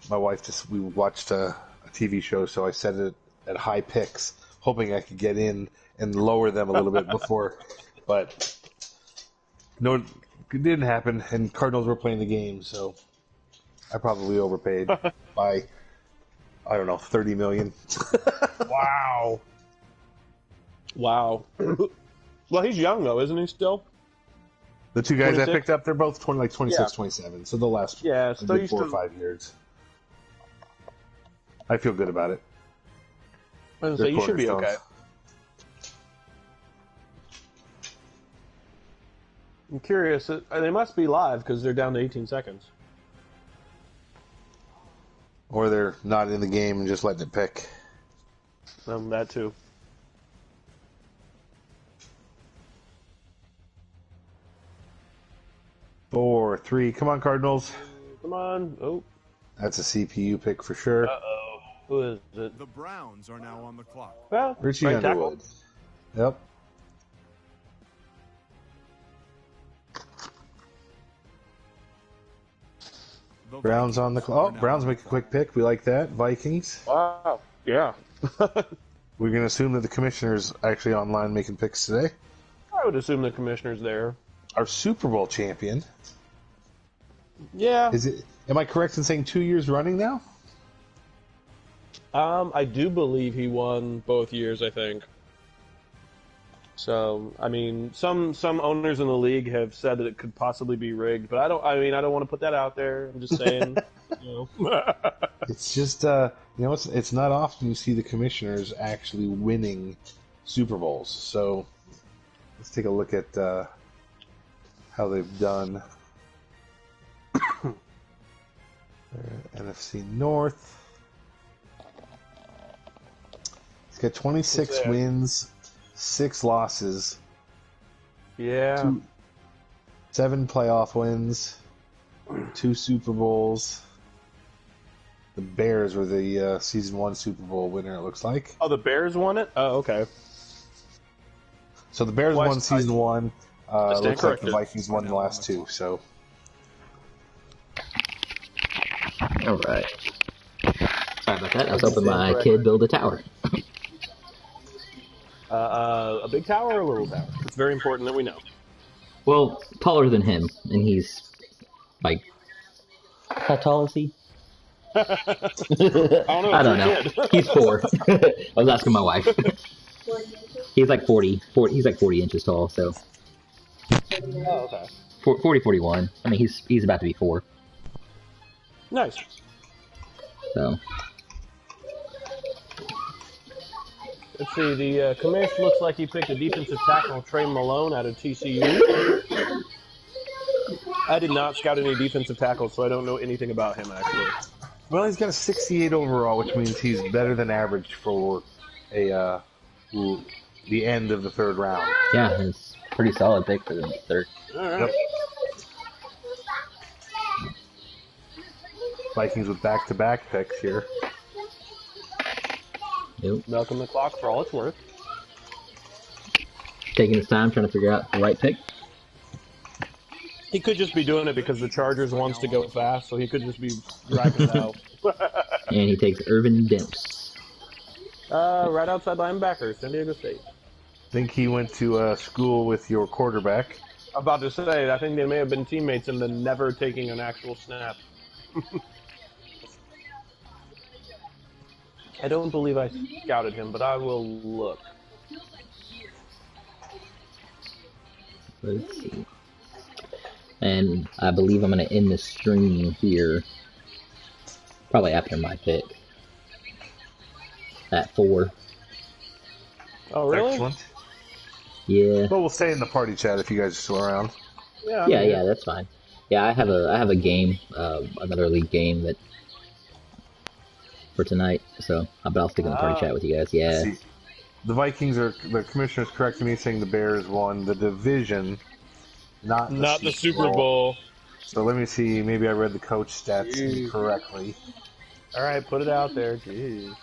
my wife we watched a TV show, so I set it at high picks, hoping I could get in and lower them a little bit before. But no, it didn't happen, and Cardinals were playing the game, so I probably overpaid by, I don't know, $30 million. Wow. Wow. Well, he's young, though, isn't he, still? The two guys 26? I picked up, they're both 26, Yeah. 27, so they'll last Yeah, a so good you 4 or still- 5 years. I feel good about it. I was going to They're say, you should be okay. cornerstones. I'm curious. They must be live because they're down to 18 seconds. Or they're not in the game and just letting it pick. That too. Four, three. Come on, Cardinals. Come on. Oh. That's a CPU pick for sure. Uh-oh. Who is it? The Browns are now on the clock. Well, Richie right Underwood. tackle. Yep. The Browns on the Vikings are oh, now Browns on the make a quick pick. We like that. Vikings. Wow. Yeah. We're gonna assume that the commissioner's actually online making picks today. I would assume the commissioner's there. Our Super Bowl champion. Yeah. Is it? Am I correct in saying 2 years running now? I do believe he won both years, I think. So, I mean, some owners in the league have said that it could possibly be rigged, but I don't want to put that out there. I'm just saying, It's just it's not often you see the commissioners actually winning Super Bowls. So let's take a look at how they've done. NFC North. He's got 26 wins, 6 losses, Yeah. 7 playoff wins, 2 Super Bowls. The Bears were the season 1 Super Bowl winner, it looks like. Oh, the Bears won it? Oh, okay. So the Bears Well, won season 1. stand Looks like the corrected. Vikings won the last 2. So All right. Sorry about that. I was helping my kid build a tower. A big tower or a little tower? It's very important that we know. Well, taller than him, and he's like, how tall is he? I don't know. He's 4. I was asking my wife. He's like 40. He's like 40 inches tall. So Oh, okay. 40, 41. I mean, he's about to be 4. Nice. So Let's see, the commish looks like he picked a defensive tackle, Trey Malone, out of TCU. I did not scout any defensive tackles, so I don't know anything about him, actually. Well, he's got a 68 overall, which means he's better than average for the end of the third round. yeah, it's a pretty solid pick for the third. All right. Yep. Vikings with back-to-back picks here. Yep. Milking the clock for all it's worth. Taking his time trying to figure out the right pick. He could just be doing it because the Chargers wants to go fast, so he could just be dragging it out. And he takes Irvin Demps. Right outside linebacker, San Diego State. Think he went to school with your quarterback. I'm about to say, I think they may have been teammates and then never taking an actual snap. I don't believe I scouted him, but I will look. Let's see. And I believe I'm going to end the stream here. Probably after my pick. At 4. Oh, really? Excellent. Yeah. But we'll stay in the party chat if you guys are still around. Yeah, Yeah, that's fine. Yeah, I have a game, another league game that for tonight. So, but I'll stick in the party chat with you guys. Yeah. See, the Vikings are, the commissioner's correcting me saying the Bears won the division, not the Super Bowl. So let me see, maybe I read the coach stats incorrectly. All right, put it out there. Jeez.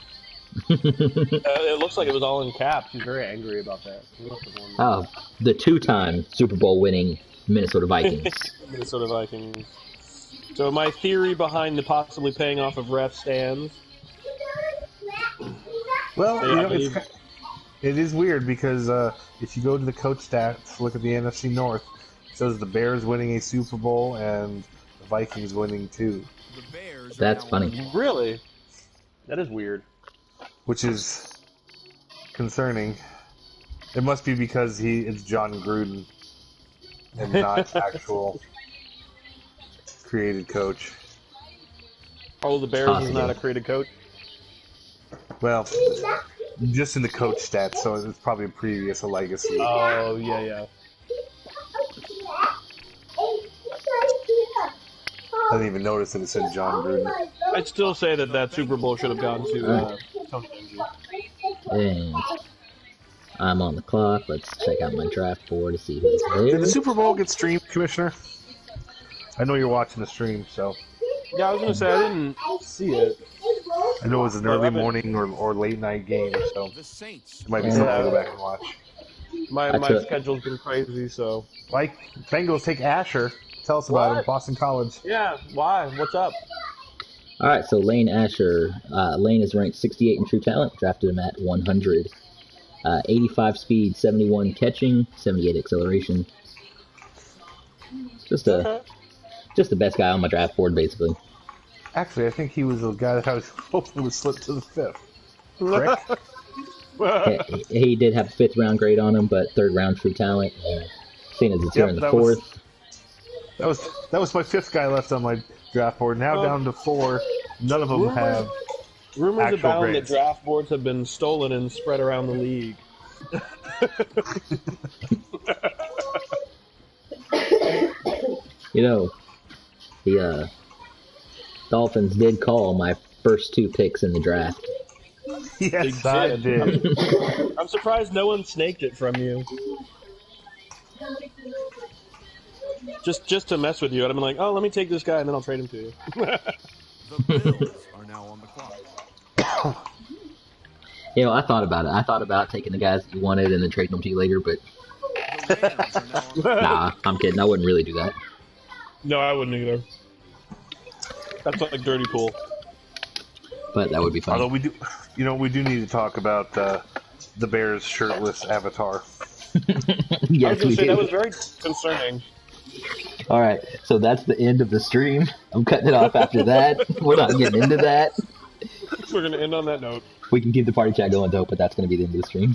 It looks like it was all in caps. He's very angry about that. He must have won. Oh, the 2-time Super Bowl winning Minnesota Vikings. Minnesota Vikings. So my theory behind the possibly paying off of ref stands. Well, Yeah, I it is weird because if you go to the coach stats, look at the NFC North, it shows the Bears winning a Super Bowl and the Vikings winning 2. The Bears are That's now funny. Really? That is weird. Which is concerning. It must be because it's John Gruden and not actual created coach. Oh, the Bears is not a created coach? Well, just in the coach stats, so it's probably previous a legacy. Oh, yeah. I didn't even notice that it said John Gruden. I'd still say that Super Bowl should have gone to Coach Benji. And I'm on the clock. Let's check out my draft board to see who's Did there. the Super Bowl get streamed, Commissioner? I know you're watching the stream, so Yeah, I was going to say, I didn't see it. I know it was an early morning or late night game, so the Saints. it might be something to go back and watch. My schedule's been crazy, so... Like, Bengals take Asher. Tell us about him, Boston College. Yeah, why? What's up? All right, so Lane Asher. Lane is ranked 68 in true talent. Drafted him at 100. 85 speed, 71 catching, 78 acceleration. Just the best guy on my draft board, basically. Actually, I think he was the guy that I was hoping would slip to the 5th. Correct? He did have a 5th round grade on him, but 3rd round true talent. Seeing as it's here in the 4th. That was my 5th guy left on my draft board. Now down to 4. None of them have Rumors actual abound grades. that draft boards have been stolen and spread around the league. You know, the Dolphins did call my first 2 picks in the draft. Yes, They I did. did. I'm surprised no one snaked it from you. Just to mess with you, I'd have been like, oh, let me take this guy and then I'll trade him to you. The Bills are now on the clock. You know, I thought about it. I thought about taking the guys that you wanted and then trading them to you later, but The Rams are now on the clock. nah, I'm kidding. I wouldn't really do that. No, I wouldn't either. That's like dirty pool. But that would be fun. Although we do need to talk about the Bears' shirtless avatar. I was Yes, going we to say, that was do. very concerning. All right, so that's the end of the stream. I'm cutting it off after that. We're not getting into that. We're going to end on that note. We can keep the party chat going, though, but that's going to be the end of the stream.